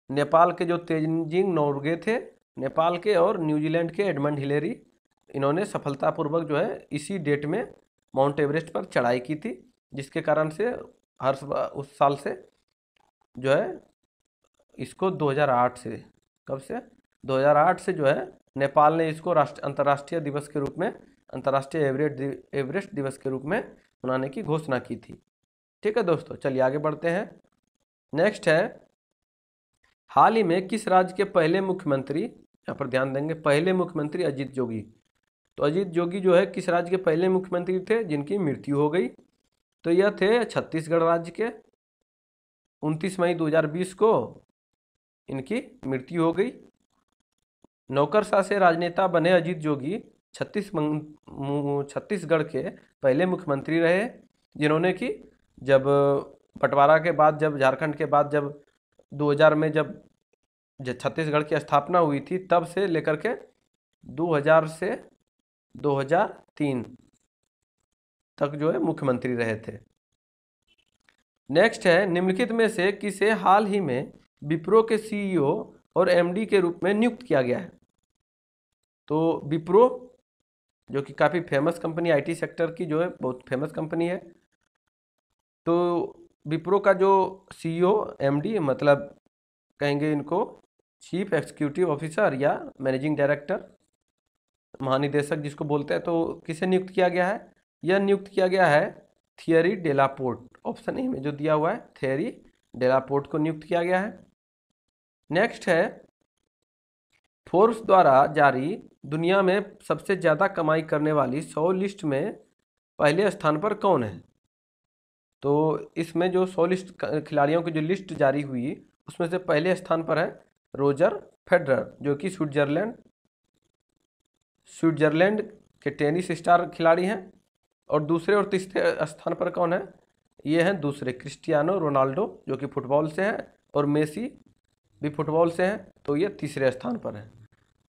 नेपाल के जो तेंजिंग नोर्गे थे, नेपाल के, और न्यूजीलैंड के एडमंड हिलेरी, इन्होंने सफलतापूर्वक जो है इसी डेट में माउंट एवरेस्ट पर चढ़ाई की थी, जिसके कारण से उस साल से जो है इसको 2008 से, कब से? 2008 से जो है नेपाल ने इसको अंतर्राष्ट्रीय दिवस के रूप में, अंतर्राष्ट्रीय एवरेस्ट दिवस के रूप में मनाने की घोषणा की थी। ठीक है दोस्तों, चलिए आगे बढ़ते हैं। नेक्स्ट है, हाल ही में किस राज्य के पहले मुख्यमंत्री, यहाँ पर ध्यान देंगे, पहले मुख्यमंत्री अजीत जोगी। तो अजीत जोगी जो है किस राज्य के पहले मुख्यमंत्री थे जिनकी मृत्यु हो गई? तो यह थे छत्तीसगढ़ राज्य के। 29 मई 2020 को इनकी मृत्यु हो गई। नौकरशाह से राजनेता बने अजीत जोगी छत्तीसगढ़ के पहले मुख्यमंत्री रहे, जिन्होंने कि जब बंटवारा के बाद, जब झारखंड के बाद, जब 2000 में जब छत्तीसगढ़ की स्थापना हुई थी, तब से लेकर के 2000 से 2003 तक जो है मुख्यमंत्री रहे थे। नेक्स्ट है, निम्नलिखित में से किसे हाल ही में विप्रो के सीईओ और एमडी के रूप में नियुक्त किया गया है? तो विप्रो जो कि काफ़ी फेमस कंपनी, आईटी सेक्टर की जो है बहुत फेमस कंपनी है। तो विप्रो का जो सीईओ एमडी, मतलब कहेंगे इनको चीफ एग्जीक्यूटिव ऑफिसर या मैनेजिंग डायरेक्टर, महानिदेशक जिसको बोलते हैं, तो किसे नियुक्त किया गया है? यह नियुक्त किया गया है थियरी डेलापोर्ट, ऑप्शन ए में जो दिया हुआ है थियरी डेलापोर्ट को नियुक्त किया गया है। नेक्स्ट है, फोर्ब्स द्वारा जारी दुनिया में सबसे ज़्यादा कमाई करने वाली 100 लिस्ट में पहले स्थान पर कौन है? तो इसमें जो 100 लिस्ट खिलाड़ियों की जो लिस्ट जारी हुई, उसमें से पहले स्थान पर है रोजर फेडरर, जो कि स्विट्जरलैंड के टेनिस स्टार खिलाड़ी हैं। और दूसरे और तीसरे स्थान पर कौन है? ये हैं दूसरे क्रिस्टियानो रोनाल्डो, जो कि फुटबॉल से हैं, और मेसी भी फुटबॉल से हैं, तो ये तीसरे स्थान पर है।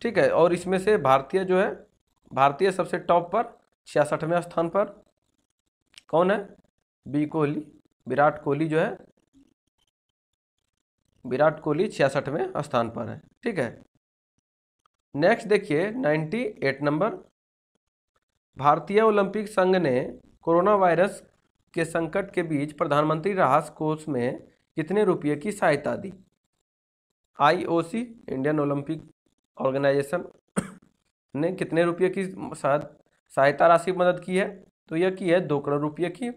ठीक है, और इसमें से भारतीय जो है, भारतीय सबसे टॉप पर 66वें स्थान पर कौन है? विराट कोहली जो है, विराट कोहली 66वें स्थान पर है। ठीक है, नेक्स्ट देखिए 98 नंबर, भारतीय ओलंपिक संघ ने कोरोना वायरस के संकट के बीच प्रधानमंत्री राहत कोष में कितने रुपये की सहायता दी? आईओसी, इंडियन ओलंपिक ऑर्गेनाइजेशन ने कितने रुपये की सहायता राशि मदद की है? तो यह की है 2 करोड़ रुपये की।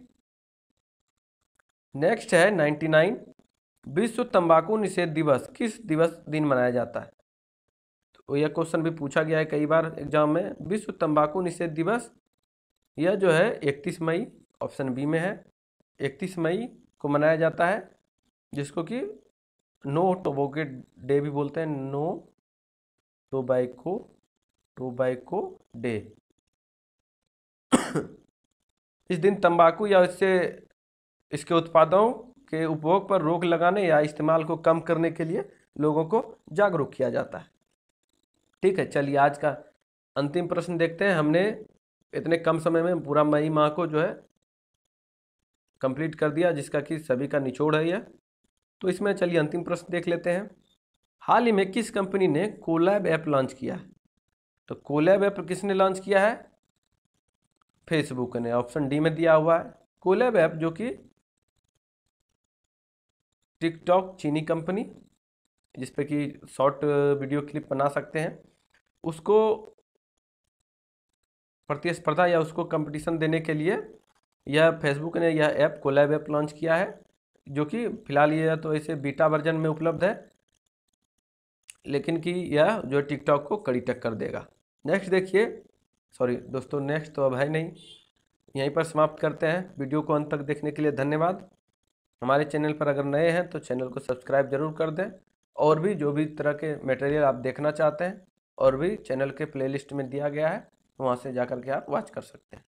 नेक्स्ट है 99, विश्व तंबाकू निषेध दिवस किस दिन मनाया जाता है? तो यह क्वेश्चन भी पूछा गया है कई बार एग्जाम में। विश्व तंबाकू निषेध दिवस यह जो है 31 मई, ऑप्शन बी में है, 31 मई को मनाया जाता है, जिसको कि नो टोबैको डे भी बोलते हैं, नो टोबैको डे। इस दिन तंबाकू या इसके उत्पादों के उपभोग पर रोक लगाने या इस्तेमाल को कम करने के लिए लोगों को जागरूक किया जाता है। ठीक है, चलिए आज का अंतिम प्रश्न देखते हैं। हमने इतने कम समय में पूरा मई माह को जो है कंप्लीट कर दिया, जिसका कि सभी का निचोड़ है यह। तो इसमें चलिए अंतिम प्रश्न देख लेते हैं। हाल ही में किस कंपनी ने कोलैब ऐप लॉन्च किया है? तो कोलैब ऐप किसने लॉन्च किया है? फेसबुक ने, ऑप्शन डी में दिया हुआ है। कोलैब ऐप जो कि टिकटॉक चीनी कंपनी, जिसपे कि शॉर्ट वीडियो क्लिप बना सकते हैं, उसको प्रतिस्पर्धा या उसको कंपटीशन देने के लिए यह फेसबुक ने यह ऐप कोलैब ऐप लॉन्च किया है, जो कि फिलहाल यह तो ऐसे बीटा वर्जन में उपलब्ध है, लेकिन कि यह जो टिकटॉक को कड़ी टक्कर देगा। नेक्स्ट देखिए, सॉरी दोस्तों, नेक्स्ट तो अब है नहीं, यहीं पर समाप्त करते हैं। वीडियो को अंत तक देखने के लिए धन्यवाद। हमारे चैनल पर अगर नए हैं तो चैनल को सब्सक्राइब जरूर कर दें, और भी जो भी तरह के मटेरियल आप देखना चाहते हैं और भी चैनल के प्लेलिस्ट में दिया गया है, वहाँ से जाकर के आप वॉच कर सकते हैं।